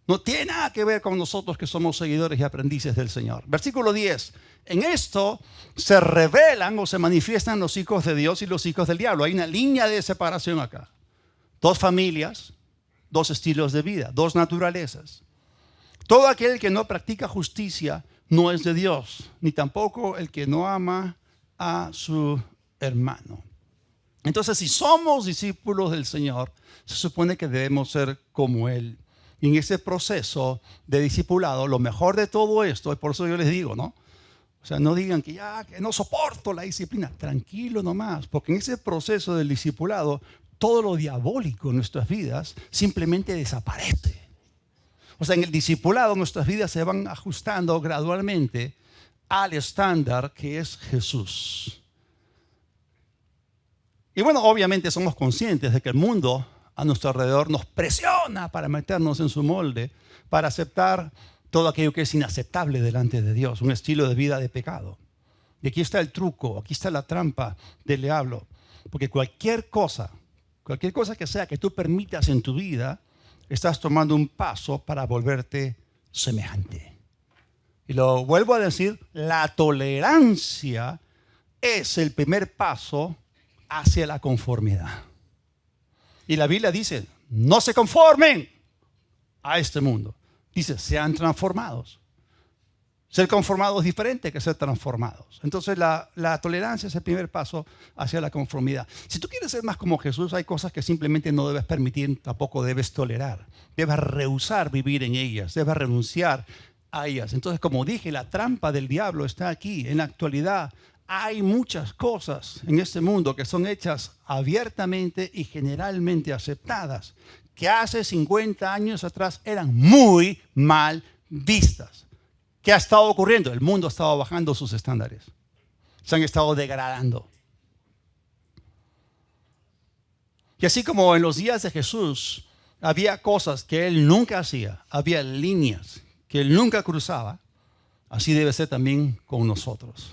no tiene nada que ver con nosotros que somos seguidores y aprendices del Señor. Versículo 10. En esto se revelan o se manifiestan los hijos de Dios y los hijos del diablo. Hay una línea de separación acá. Dos familias, dos estilos de vida, dos naturalezas. Todo aquel que no practica justicia no es de Dios, ni tampoco el que no ama a su hermano. Entonces, si somos discípulos del Señor, se supone que debemos ser como Él. Y en ese proceso de discipulado, lo mejor de todo esto, y por eso yo les digo, ¿no? O sea, no digan que ya, que no soporto la disciplina. Tranquilo nomás, porque en ese proceso del discipulado, todo lo diabólico en nuestras vidas simplemente desaparece. O sea, en el discipulado nuestras vidas se van ajustando gradualmente al estándar que es Jesús. Y bueno, obviamente somos conscientes de que el mundo a nuestro alrededor nos presiona para meternos en su molde, para aceptar todo aquello que es inaceptable delante de Dios, un estilo de vida de pecado. Y aquí está el truco, aquí está la trampa del diablo, porque cualquier cosa que sea que tú permitas en tu vida, estás tomando un paso para volverte semejante. Y lo vuelvo a decir, la tolerancia es el primer paso hacia la conformidad. Y la Biblia dice, no se conformen a este mundo. Dice, sean transformados. Ser conformados es diferente que ser transformados. Entonces la tolerancia es el primer paso hacia la conformidad. Si tú quieres ser más como Jesús, hay cosas que simplemente no debes permitir, tampoco debes tolerar. Debes rehusar vivir en ellas, debes renunciar a ellas. Entonces, como dije, la trampa del diablo está aquí. En la actualidad hay muchas cosas en este mundo que son hechas abiertamente y generalmente aceptadas, que hace 50 años atrás eran muy mal vistas. ¿Qué ha estado ocurriendo? El mundo ha estado bajando sus estándares. Se han estado degradando. Y así como en los días de Jesús había cosas que Él nunca hacía, había líneas que Él nunca cruzaba, así debe ser también con nosotros.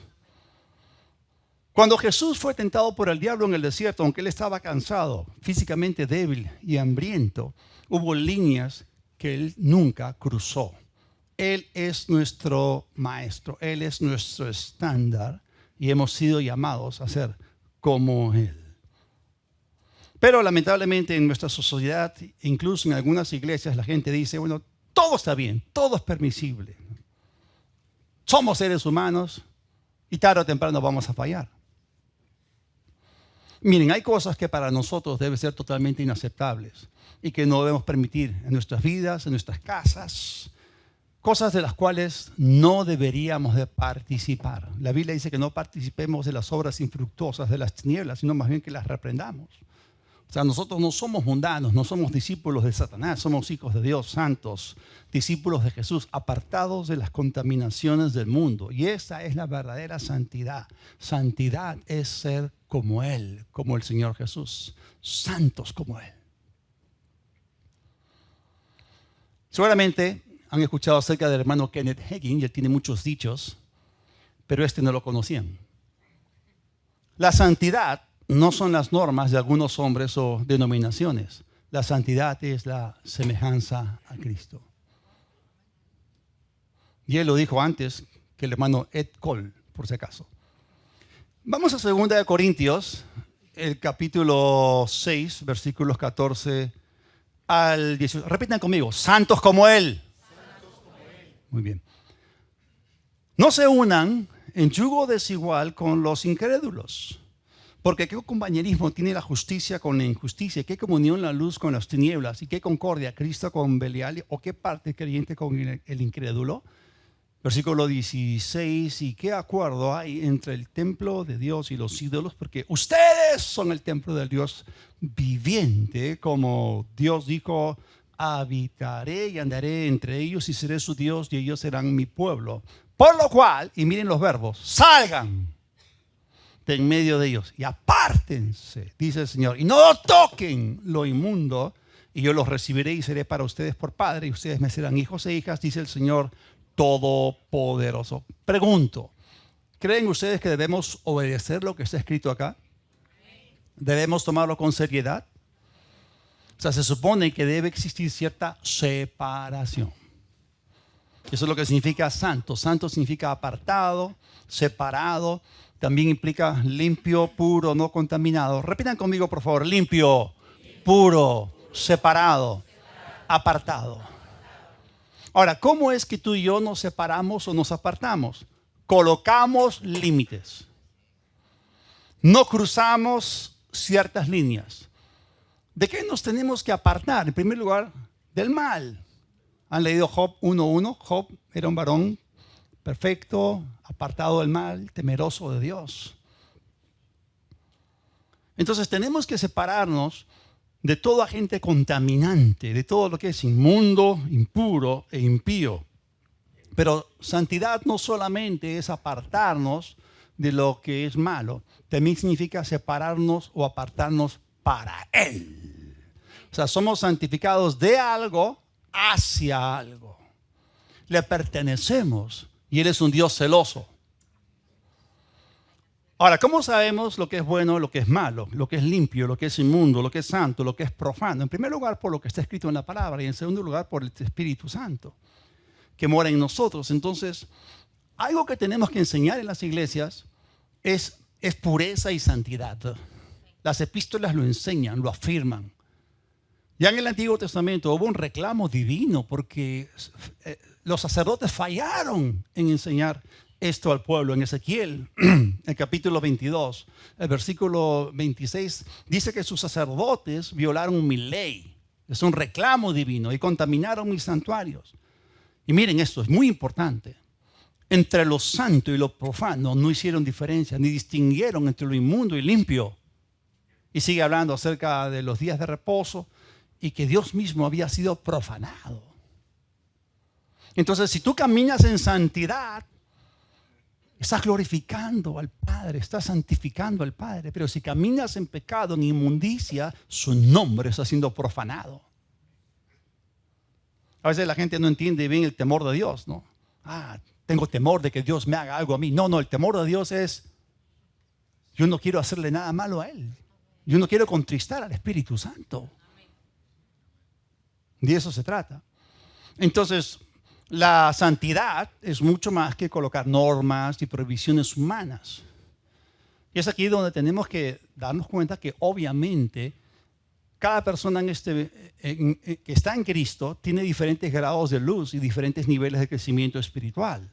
Cuando Jesús fue tentado por el diablo en el desierto, aunque Él estaba cansado, físicamente débil y hambriento, hubo líneas que Él nunca cruzó. Él es nuestro maestro, Él es nuestro estándar y hemos sido llamados a ser como Él. Pero lamentablemente en nuestra sociedad, incluso en algunas iglesias, la gente dice, bueno, todo está bien, todo es permisible. Somos seres humanos y tarde o temprano vamos a fallar. Miren, hay cosas que para nosotros deben ser totalmente inaceptables y que no debemos permitir en nuestras vidas, en nuestras casas. Cosas de las cuales no deberíamos de participar. La Biblia dice que no participemos de las obras infructuosas de las tinieblas, sino más bien que las reprendamos. O sea, nosotros no somos mundanos, no somos discípulos de Satanás, somos hijos de Dios santos, discípulos de Jesús, apartados de las contaminaciones del mundo. Y esa es la verdadera santidad. Santidad es ser como Él, como el Señor Jesús, santos como Él. Seguramente han escuchado acerca del hermano Kenneth Hagin, y él tiene muchos dichos, pero este no lo conocían. La santidad no son las normas de algunos hombres o denominaciones. La santidad es la semejanza a Cristo. Y él lo dijo antes que el hermano Ed Cole, por si acaso. Vamos a 2 de Corintios, el capítulo 6, versículos 14 al 18. Repitan conmigo, santos como Él. Muy bien. No se unan en yugo desigual con los incrédulos. Porque qué compañerismo tiene la justicia con la injusticia, qué comunión la luz con las tinieblas, y qué concordia Cristo con Belial, o qué parte creyente con el incrédulo. Versículo 16, y qué acuerdo hay entre el templo de Dios y los ídolos, porque ustedes son el templo del Dios viviente, como Dios dijo, habitaré y andaré entre ellos y seré su Dios y ellos serán mi pueblo. Por lo cual, y miren los verbos, salgan de en medio de ellos y apártense, dice el Señor, y no toquen lo inmundo, y yo los recibiré y seré para ustedes por padre, y ustedes me serán hijos e hijas, dice el Señor Todopoderoso. Pregunto, ¿creen ustedes que debemos obedecer lo que está escrito acá? ¿Debemos tomarlo con seriedad? O sea, se supone que debe existir cierta separación. Eso es lo que significa santo. Santo significa apartado, separado. También implica limpio, puro, no contaminado. Repitan conmigo, por favor. Limpio, puro, separado, apartado. Ahora, ¿cómo es que tú y yo nos separamos o nos apartamos? Colocamos límites. No cruzamos ciertas líneas. ¿De qué nos tenemos que apartar? En primer lugar, del mal. ¿Han leído Job 1:1? Job era un varón perfecto, apartado del mal, temeroso de Dios. Entonces tenemos que separarnos de toda gente contaminante, de todo lo que es inmundo, impuro e impío. Pero santidad no solamente es apartarnos de lo que es malo, también significa separarnos o apartarnos para Él. O sea, somos santificados de algo hacia algo. Le pertenecemos y Él es un Dios celoso. Ahora, ¿cómo sabemos lo que es bueno, lo que es malo, lo que es limpio, lo que es inmundo, lo que es santo, lo que es profano? En primer lugar, por lo que está escrito en la palabra, y en segundo lugar, por el Espíritu Santo que mora en nosotros. Entonces, algo que tenemos que enseñar en las iglesias es pureza y santidad. Las epístolas lo enseñan, lo afirman. Ya en el Antiguo Testamento hubo un reclamo divino porque los sacerdotes fallaron en enseñar esto al pueblo. En Ezequiel, el capítulo 22, el versículo 26, dice que sus sacerdotes violaron mi ley. Es un reclamo divino y contaminaron mis santuarios. Y miren esto, es muy importante. Entre lo santo y lo profano no hicieron diferencia, ni distinguieron entre lo inmundo y limpio. Y sigue hablando acerca de los días de reposo y que Dios mismo había sido profanado. Entonces, si tú caminas en santidad, estás glorificando al Padre, estás santificando al Padre. Pero si caminas en pecado, en inmundicia, su nombre está siendo profanado. A veces la gente no entiende bien el temor de Dios, ¿no? Tengo temor de que Dios me haga algo a mí. No, el temor de Dios es, yo no quiero hacerle nada malo a Él. Yo no quiero contristar al Espíritu Santo. De eso se trata. Entonces, la santidad es mucho más que colocar normas y prohibiciones humanas. Y es aquí donde tenemos que darnos cuenta que obviamente cada persona que está en Cristo tiene diferentes grados de luz y diferentes niveles de crecimiento espiritual.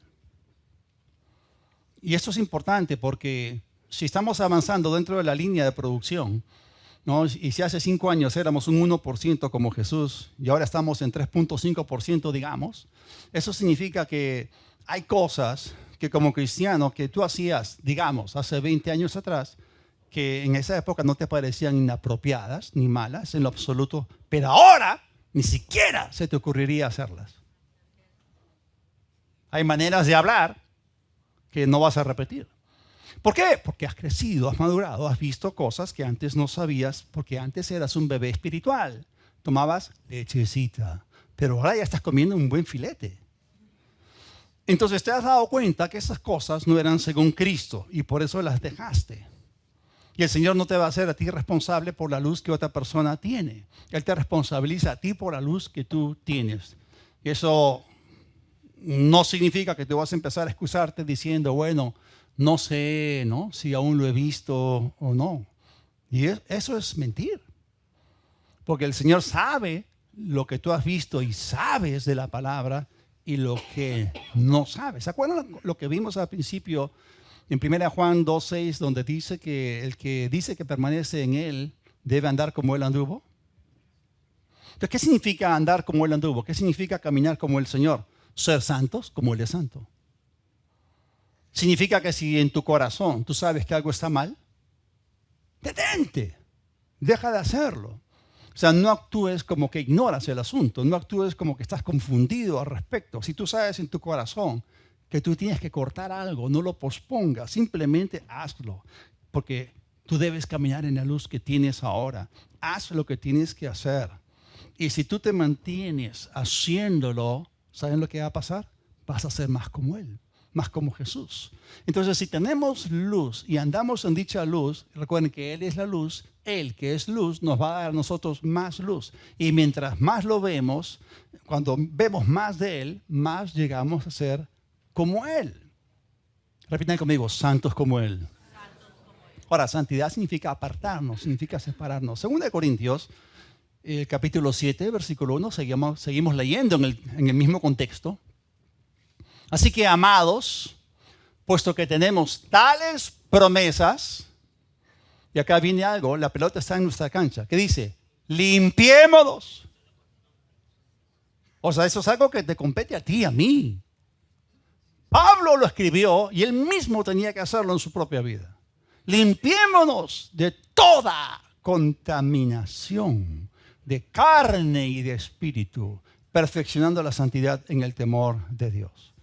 Y esto es importante porque si estamos avanzando dentro de la línea de producción, ¿no? Y si hace 5 años éramos un 1% como Jesús y ahora estamos en 3.5%, digamos, eso significa que hay cosas que como cristiano que tú hacías, digamos, hace 20 años atrás, que en esa época no te parecían inapropiadas ni malas en lo absoluto, pero ahora ni siquiera se te ocurriría hacerlas. Hay maneras de hablar que no vas a repetir. ¿Por qué? Porque has crecido, has madurado, has visto cosas que antes no sabías, porque antes eras un bebé espiritual. Tomabas lechecita, pero ahora ya estás comiendo un buen filete. Entonces te has dado cuenta que esas cosas no eran según Cristo y por eso las dejaste. Y el Señor no te va a hacer a ti responsable por la luz que otra persona tiene. Él te responsabiliza a ti por la luz que tú tienes. Y eso no significa que te vas a empezar a excusarte diciendo, bueno, no sé, ¿no?, si aún lo he visto o no. Y eso es mentir. Porque el Señor sabe lo que tú has visto y sabes de la palabra y lo que no sabes. ¿Se acuerdan lo que vimos al principio en 1 Juan 2:6, donde dice que el que dice que permanece en Él debe andar como Él anduvo? Entonces, ¿qué significa andar como Él anduvo? ¿Qué significa caminar como el Señor? Ser santos como Él es santo. Significa que si en tu corazón tú sabes que algo está mal, detente, deja de hacerlo. O sea, no actúes como que ignoras el asunto, no actúes como que estás confundido al respecto. Si tú sabes en tu corazón que tú tienes que cortar algo, no lo pospongas, simplemente hazlo, porque tú debes caminar en la luz que tienes ahora. Haz lo que tienes que hacer. Y si tú te mantienes haciéndolo, ¿saben lo que va a pasar? Vas a ser más como Él, más como Jesús. Entonces, si tenemos luz y andamos en dicha luz, recuerden que Él es la luz, Él que es luz nos va a dar a nosotros más luz. Y mientras más lo vemos, cuando vemos más de Él, más llegamos a ser como Él. Repitan conmigo, santos como Él. Ahora, santidad significa apartarnos, significa separarnos. Segunda de Corintios, capítulo 7, versículo 1, seguimos leyendo en el mismo contexto. Así que, amados, puesto que tenemos tales promesas, y acá viene algo, la pelota está en nuestra cancha, que dice, limpiémonos. O sea, eso es algo que te compete a ti, a mí. Pablo lo escribió y él mismo tenía que hacerlo en su propia vida. Limpiémonos de toda contaminación de carne y de espíritu, perfeccionando la santidad en el temor de Dios.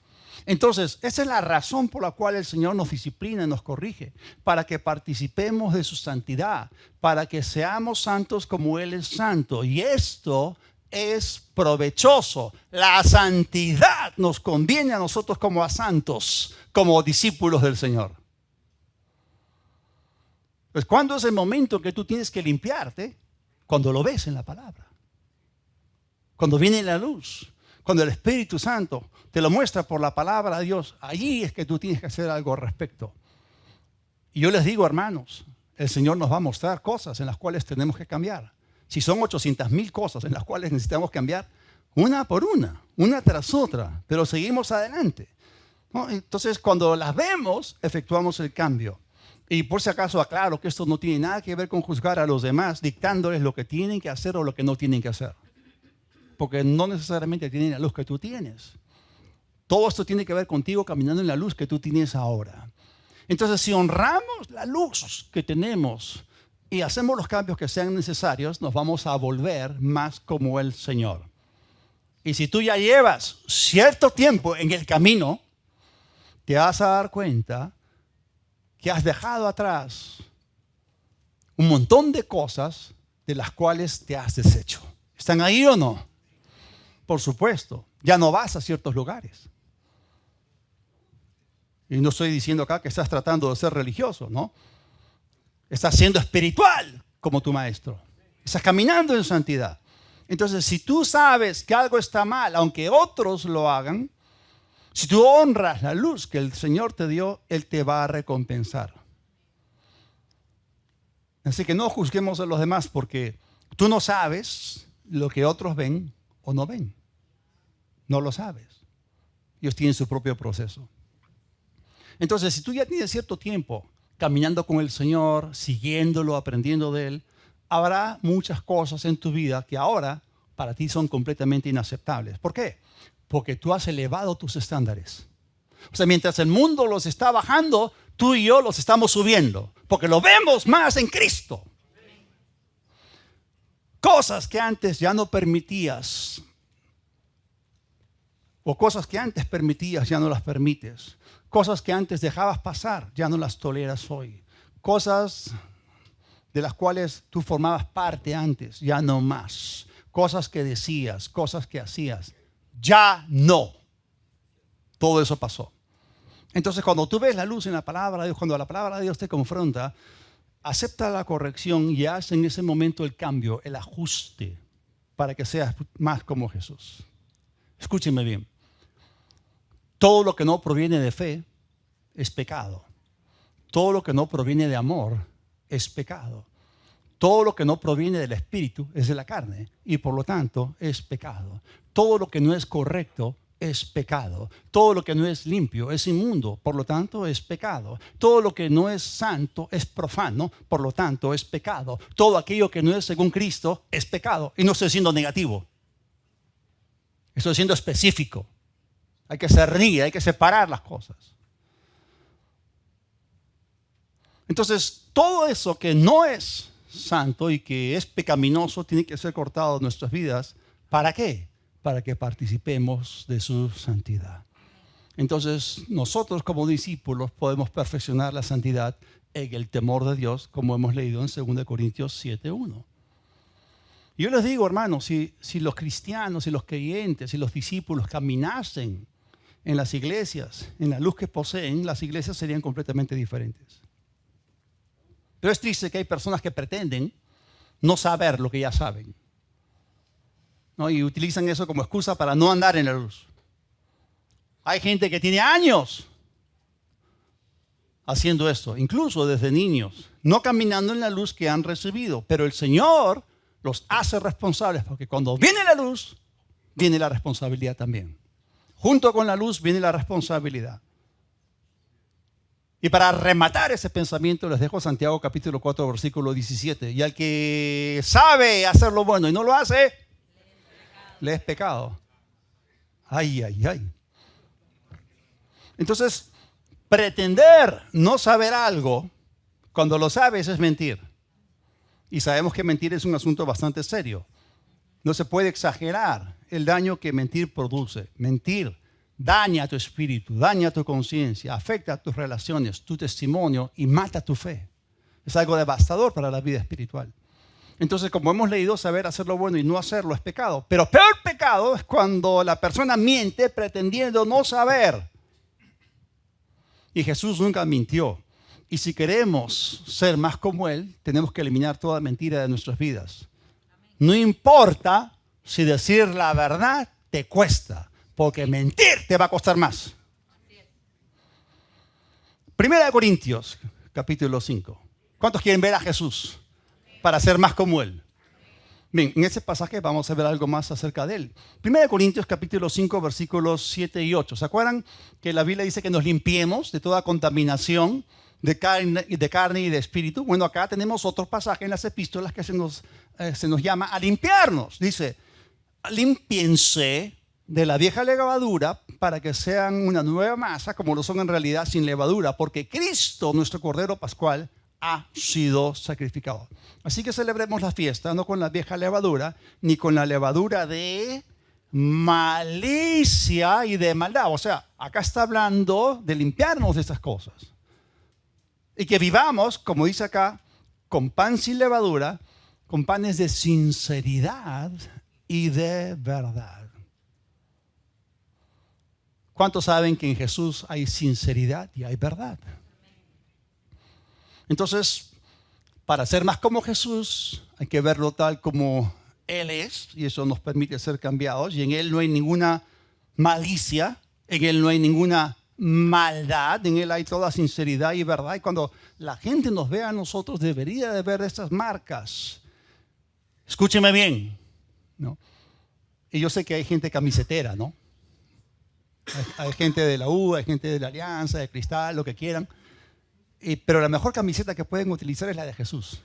Entonces, esa es la razón por la cual el Señor nos disciplina y nos corrige, para que participemos de su santidad, para que seamos santos como Él es santo. Y esto es provechoso. La santidad nos conviene a nosotros como a santos, como discípulos del Señor. Pues, ¿cuándo es el momento que tú tienes que limpiarte? Cuando lo ves en la palabra. Cuando viene la luz. Cuando el Espíritu Santo te lo muestra por la palabra de Dios. Allí es que tú tienes que hacer algo al respecto. Y yo les digo, hermanos, el Señor nos va a mostrar cosas en las cuales tenemos que cambiar. Si son 800,000 cosas en las cuales necesitamos cambiar, una por una tras otra, pero seguimos adelante, ¿no? Entonces, cuando las vemos, efectuamos el cambio. Y por si acaso aclaro que esto no tiene nada que ver con juzgar a los demás, dictándoles lo que tienen que hacer o lo que no tienen que hacer. Porque no necesariamente tienen la luz que tú tienes. Todo esto tiene que ver contigo caminando en la luz que tú tienes ahora. Entonces, si honramos la luz que tenemos y hacemos los cambios que sean necesarios, nos vamos a volver más como el Señor. Y si tú ya llevas cierto tiempo en el camino, te vas a dar cuenta que has dejado atrás un montón de cosas de las cuales te has deshecho. ¿Están ahí o no? Por supuesto, ya no vas a ciertos lugares. Y no estoy diciendo acá que estás tratando de ser religioso, ¿no? Estás siendo espiritual como tu maestro. Estás caminando en santidad. Entonces, si tú sabes que algo está mal, aunque otros lo hagan, si tú honras la luz que el Señor te dio, Él te va a recompensar. Así que no juzguemos a los demás porque tú no sabes lo que otros ven o no ven. No lo sabes. Ellos tienen su propio proceso. Entonces, si tú ya tienes cierto tiempo caminando con el Señor, siguiéndolo, aprendiendo de Él, habrá muchas cosas en tu vida que ahora para ti son completamente inaceptables. ¿Por qué? Porque tú has elevado tus estándares. O sea, mientras el mundo los está bajando, tú y yo los estamos subiendo, porque lo vemos más en Cristo. Cosas que antes ya no permitías, o cosas que antes permitías, ya no las permites. Cosas que antes dejabas pasar, ya no las toleras hoy. Cosas de las cuales tú formabas parte antes, ya no más. cosas que decías, cosas que hacías. Ya no. Todo eso pasó. Entonces, cuando tú ves la luz en la palabra de Dios, cuando la palabra de Dios te confronta, acepta la corrección y haz en ese momento el cambio, el ajuste, para que seas más como Jesús. Escúchenme bien. Todo lo que no proviene de fe es pecado. Todo lo que no proviene de amor es pecado. Todo lo que no proviene del Espíritu es de la carne y por lo tanto es pecado. Todo lo que no es correcto es pecado. Todo lo que no es limpio es inmundo, por lo tanto es pecado. Todo lo que no es santo es profano, por lo tanto es pecado. Todo aquello que no es según Cristo es pecado. Y no estoy siendo negativo. Estoy siendo específico. Hay que cernir, hay que separar las cosas. Entonces, todo eso que no es santo y que es pecaminoso tiene que ser cortado de nuestras vidas. ¿Para qué? Para que participemos de su santidad. Entonces, nosotros como discípulos podemos perfeccionar la santidad en el temor de Dios, como hemos leído en 2 Corintios 7:1. Yo les digo, hermanos, si los cristianos, si los creyentes, si los discípulos caminasen en las iglesias, en la luz que poseen, las iglesias serían completamente diferentes. Pero es triste que hay personas que pretenden no saber lo que ya saben, ¿no? Y utilizan eso como excusa para no andar en la luz. Hay gente que tiene años haciendo esto, incluso desde niños, no caminando en la luz que han recibido. Pero el Señor los hace responsables porque cuando viene la luz, viene la responsabilidad también. Junto con la luz viene la responsabilidad. Y para rematar ese pensamiento les dejo Santiago capítulo 4 versículo 17. Y al que sabe hacer lo bueno y no lo hace, le es pecado. Ay, ay, ay. Entonces, pretender no saber algo cuando lo sabes es mentir. Y sabemos que mentir es un asunto bastante serio. No se puede exagerar el daño que mentir produce. Mentir daña tu espíritu, daña tu conciencia, afecta tus relaciones, tu testimonio y mata tu fe. Es algo devastador para la vida espiritual. Entonces, como hemos leído, saber hacer lo bueno y no hacerlo es pecado. Pero peor pecado es cuando la persona miente pretendiendo no saber. Y Jesús nunca mintió. Y si queremos ser más como Él, tenemos que eliminar toda mentira de nuestras vidas. No importa si decir la verdad te cuesta, porque mentir te va a costar más. 1 Corintios, capítulo 5. ¿Cuántos quieren ver a Jesús para ser más como Él? Bien, en ese pasaje vamos a ver algo más acerca de Él. 1 Corintios, capítulo 5, versículos 7 y 8. ¿Se acuerdan que la Biblia dice que nos limpiemos de toda contaminación de carne y de espíritu? Bueno, acá tenemos otro pasaje en las epístolas que se nos llama a limpiarnos. Dice, límpiense de la vieja levadura para que sean una nueva masa, como lo son en realidad sin levadura, porque Cristo, nuestro Cordero Pascual, ha sido sacrificado. Así que celebremos la fiesta, no con la vieja levadura, ni con la levadura de malicia y de maldad. O sea, acá está hablando de limpiarnos de estas cosas. Y que vivamos, como dice acá, con pan sin levadura, con panes de sinceridad y de verdad. ¿Cuántos saben que en Jesús hay sinceridad y hay verdad? Entonces, para ser más como Jesús, hay que verlo tal como Él es, y eso nos permite ser cambiados. Y en Él no hay ninguna malicia, en Él no hay ninguna maldad, en Él hay toda sinceridad y verdad. Y cuando la gente nos ve a nosotros, debería de ver estas marcas. Escúcheme bien, ¿no? Y yo sé que hay gente camisetera, ¿no? Hay gente de la U, hay gente de la Alianza, de Cristal, lo que quieran. Pero la mejor camiseta que pueden utilizar es la de Jesús.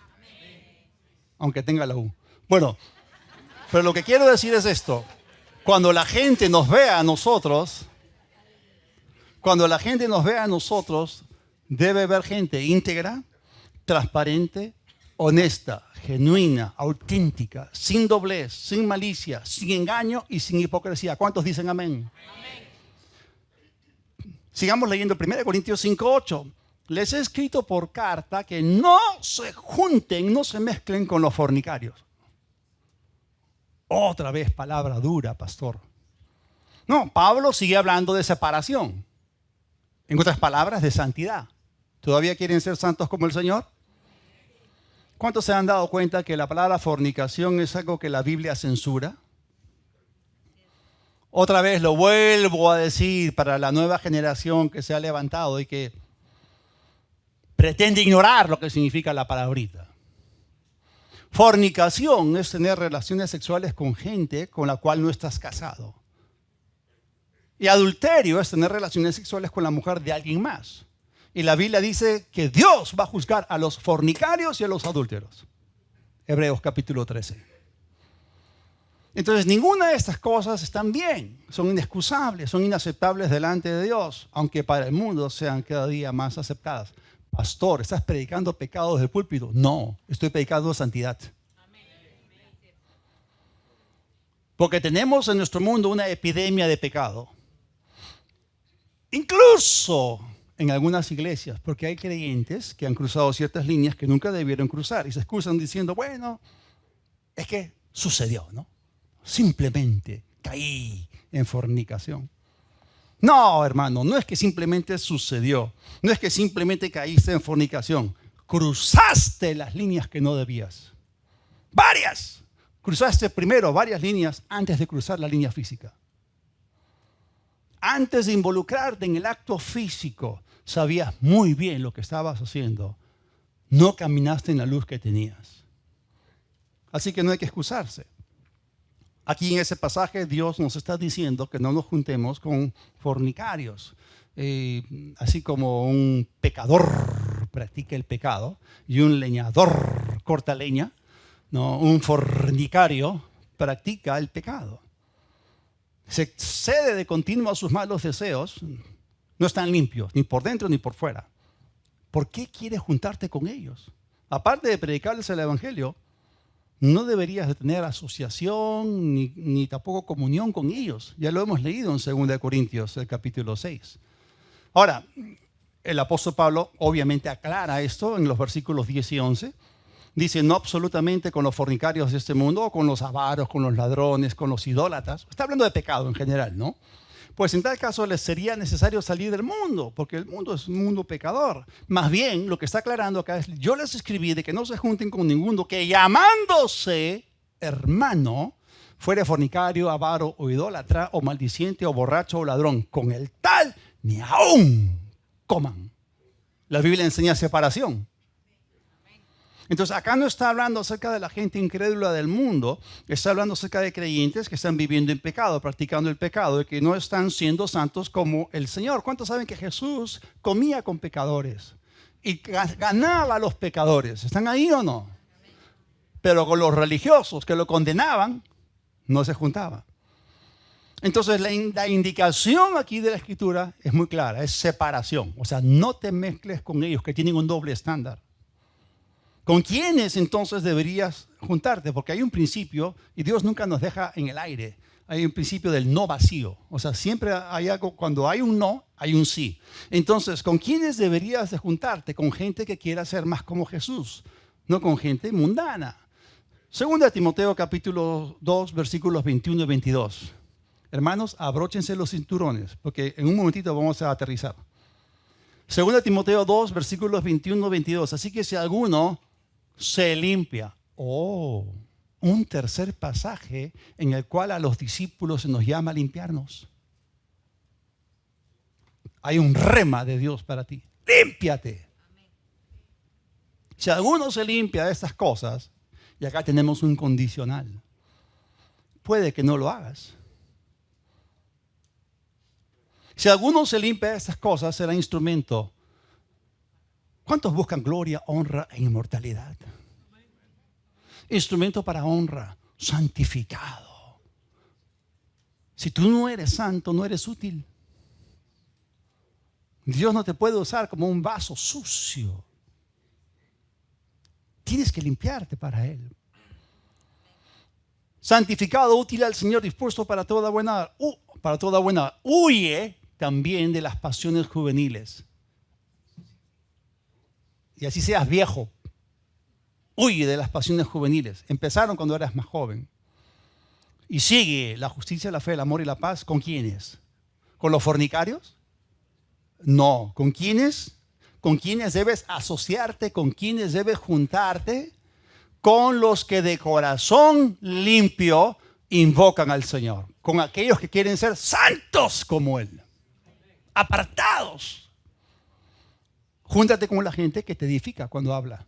Aunque tenga la U. Bueno, pero lo que quiero decir es esto. Cuando la gente nos vea a nosotros, debe ver gente íntegra, transparente, honesta, genuina, auténtica, sin doblez, sin malicia, sin engaño y sin hipocresía. ¿Cuántos dicen amén? Amén. Sigamos leyendo 1 Corintios 5:8. Les he escrito por carta que no se junten, no se mezclen con los fornicarios. Otra vez palabra dura, pastor. No, Pablo sigue hablando de separación. En otras palabras, de santidad. ¿Todavía quieren ser santos como el Señor? ¿Cuántos se han dado cuenta que la palabra fornicación es algo que la Biblia censura? Otra vez lo vuelvo a decir para la nueva generación que se ha levantado y que pretende ignorar lo que significa la palabrita. Fornicación es tener relaciones sexuales con gente con la cual no estás casado. Y adulterio es tener relaciones sexuales con la mujer de alguien más. Y la Biblia dice que Dios va a juzgar a los fornicarios y a los adúlteros. Hebreos capítulo 13. Entonces, ninguna de estas cosas están bien, son inexcusables, son inaceptables delante de Dios, aunque para el mundo sean cada día más aceptadas. Pastor, ¿estás predicando pecados del púlpito? No, estoy predicando santidad. Porque tenemos en nuestro mundo una epidemia de pecado. Incluso en algunas iglesias, porque hay creyentes que han cruzado ciertas líneas que nunca debieron cruzar y se excusan diciendo, bueno, es que sucedió, ¿no? Simplemente caí en fornicación. No, hermano, no es que simplemente sucedió. No es que simplemente caíste en fornicación. Cruzaste las líneas que no debías. Varias. Cruzaste primero varias líneas antes de cruzar la línea física. Antes de involucrarte en el acto físico, sabías muy bien lo que estabas haciendo. No caminaste en la luz que tenías. Así que no hay que excusarse. Aquí en ese pasaje Dios nos está diciendo que no nos juntemos con fornicarios. Así como un pecador practica el pecado y un leñador corta leña, ¿no? Un fornicario practica el pecado. Se excede de continuo a sus malos deseos, no están limpios, ni por dentro ni por fuera. ¿Por qué quieres juntarte con ellos? Aparte de predicarles el evangelio, no deberías de tener asociación ni tampoco comunión con ellos. Ya lo hemos leído en 2 Corintios, el capítulo 6. Ahora, el apóstol Pablo obviamente aclara esto en los versículos 10 y 11. Dice, no absolutamente con los fornicarios de este mundo, o con los avaros, con los ladrones, con los idólatras. Está hablando de pecado en general, ¿no? Pues en tal caso les sería necesario salir del mundo, porque el mundo es un mundo pecador. Más bien, lo que está aclarando acá es, yo les escribí de que no se junten con ninguno que llamándose hermano, fuere fornicario, avaro o idólatra, o maldiciente, o borracho, o ladrón. Con el tal, ni aún coman. La Biblia enseña separación. Entonces acá no está hablando acerca de la gente incrédula del mundo, está hablando acerca de creyentes que están viviendo en pecado, practicando el pecado y que no están siendo santos como el Señor. ¿Cuántos saben que Jesús comía con pecadores y ganaba a los pecadores? ¿Están ahí o no? Pero con los religiosos que lo condenaban, no se juntaba. Entonces la indicación aquí de la Escritura es muy clara, es separación. O sea, no te mezcles con ellos que tienen un doble estándar. ¿Con quiénes entonces deberías juntarte? Porque hay un principio, y Dios nunca nos deja en el aire. Hay un principio del no vacío. O sea, siempre hay algo, cuando hay un no, hay un sí. Entonces, ¿con quiénes deberías de juntarte? Con gente que quiera ser más como Jesús, no con gente mundana. Segunda Timoteo capítulo 2, versículos 21 y 22. Hermanos, abróchense los cinturones, porque en un momentito vamos a aterrizar. Segunda Timoteo 2, versículos 21 y 22. Así que si alguno se limpia. Un tercer pasaje en el cual a los discípulos se nos llama a limpiarnos. Hay un rema de Dios para ti. Límpiate. Si alguno se limpia de estas cosas, y acá tenemos un condicional, puede que no lo hagas. Si alguno se limpia de estas cosas, será instrumento. ¿Cuántos buscan gloria, honra e inmortalidad? Instrumento para honra, santificado. Si tú no eres santo, no eres útil. Dios no te puede usar como un vaso sucio. Tienes que limpiarte para Él. Santificado, útil al Señor, dispuesto para toda buena. Huye también de las pasiones juveniles. Y así seas viejo. Huye de las pasiones juveniles. Empezaron cuando eras más joven. Y sigue la justicia, la fe, el amor y la paz. ¿Con quiénes? ¿Con los fornicarios? No. ¿Con quiénes? ¿Con quiénes debes asociarte? ¿Con quiénes debes juntarte? Con los que de corazón limpio invocan al Señor. Con aquellos que quieren ser santos como Él. Apartados. Júntate con la gente que te edifica cuando habla.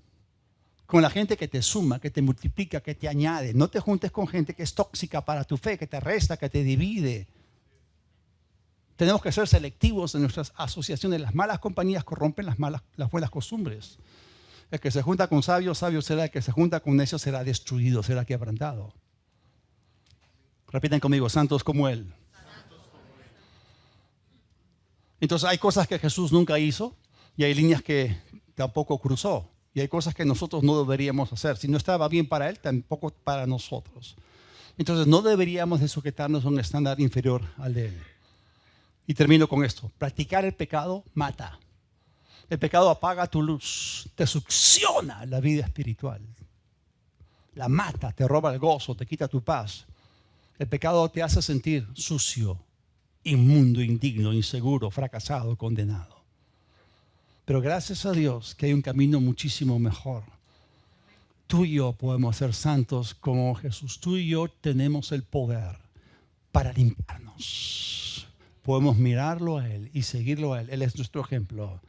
Con la gente que te suma, que te multiplica, que te añade. No te juntes con gente que es tóxica para tu fe, que te resta, que te divide. Tenemos que ser selectivos en nuestras asociaciones. Las malas compañías corrompen las buenas costumbres. El que se junta con sabios, sabio será. El que se junta con necios será destruido, será quebrantado. Repiten conmigo, santos como Él. Entonces hay cosas que Jesús nunca hizo y hay líneas que tampoco cruzó. Y hay cosas que nosotros no deberíamos hacer. Si no estaba bien para Él, tampoco para nosotros. Entonces no deberíamos de sujetarnos a un estándar inferior al de Él. Y termino con esto. Practicar el pecado mata. El pecado apaga tu luz. Te succiona la vida espiritual. La mata, te roba el gozo, te quita tu paz. El pecado te hace sentir sucio, inmundo, indigno, inseguro, fracasado, condenado. Pero gracias a Dios que hay un camino muchísimo mejor. Tú y yo podemos ser santos como Jesús. Tú y yo tenemos el poder para limpiarnos. Podemos mirarlo a Él y seguirlo a Él. Él es nuestro ejemplo.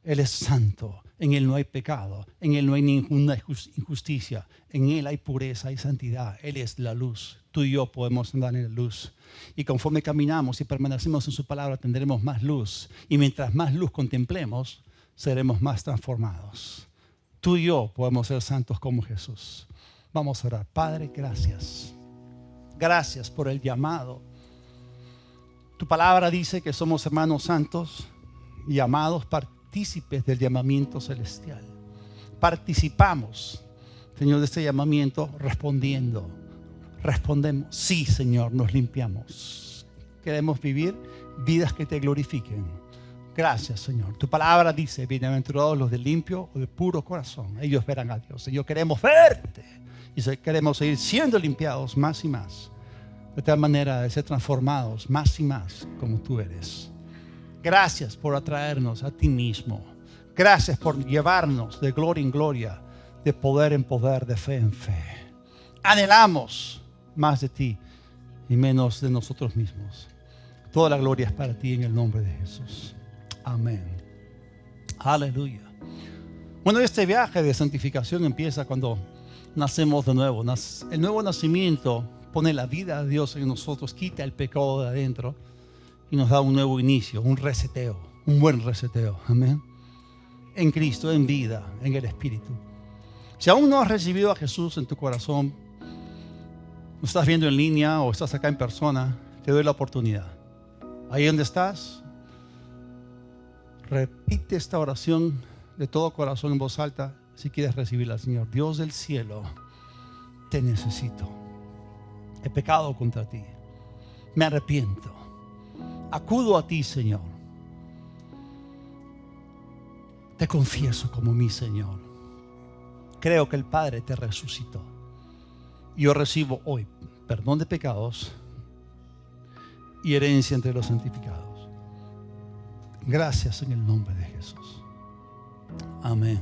Él es santo. En Él no hay pecado. En Él no hay ninguna injusticia. En Él hay pureza y santidad. Él es la luz. Tú y yo podemos andar en la luz. Y conforme caminamos y permanecemos en su palabra, tendremos más luz. Y mientras más luz contemplemos, seremos más transformados. Tú y yo podemos ser santos como Jesús. Vamos a orar. Padre, gracias. Gracias por el llamado. Tu palabra dice que somos hermanos santos y amados partícipes del llamamiento celestial. Participamos, Señor, de este llamamiento respondiendo. Respondemos, sí, Señor, nos limpiamos. Queremos vivir vidas que te glorifiquen. Gracias, Señor. Tu palabra dice, bienaventurados los de limpio o de puro corazón. Ellos verán a Dios. Señor, queremos verte. Y queremos seguir siendo limpiados más y más. De tal manera de ser transformados más y más como tú eres. Gracias por atraernos a ti mismo. Gracias por llevarnos de gloria en gloria, de poder en poder, de fe en fe. Anhelamos más de ti y menos de nosotros mismos. Toda la gloria es para ti en el nombre de Jesús. Amén. Aleluya. Bueno, este viaje de santificación empieza cuando nacemos de nuevo. El nuevo nacimiento pone la vida de Dios en nosotros, quita el pecado de adentro y nos da un nuevo inicio, un reseteo, un buen reseteo. Amén. En Cristo, en vida, en el Espíritu. Si aún no has recibido a Jesús en tu corazón, lo estás viendo en línea o estás acá en persona, te doy la oportunidad. Ahí donde estás, repite esta oración de todo corazón en voz alta si quieres recibirla, Señor. Dios del cielo, te necesito. He pecado contra ti. Me arrepiento. Acudo a ti, Señor. Te confieso como mi Señor. Creo que el Padre te resucitó. Yo recibo hoy perdón de pecados y herencia entre los santificados. Gracias en el nombre de Jesús. Amén.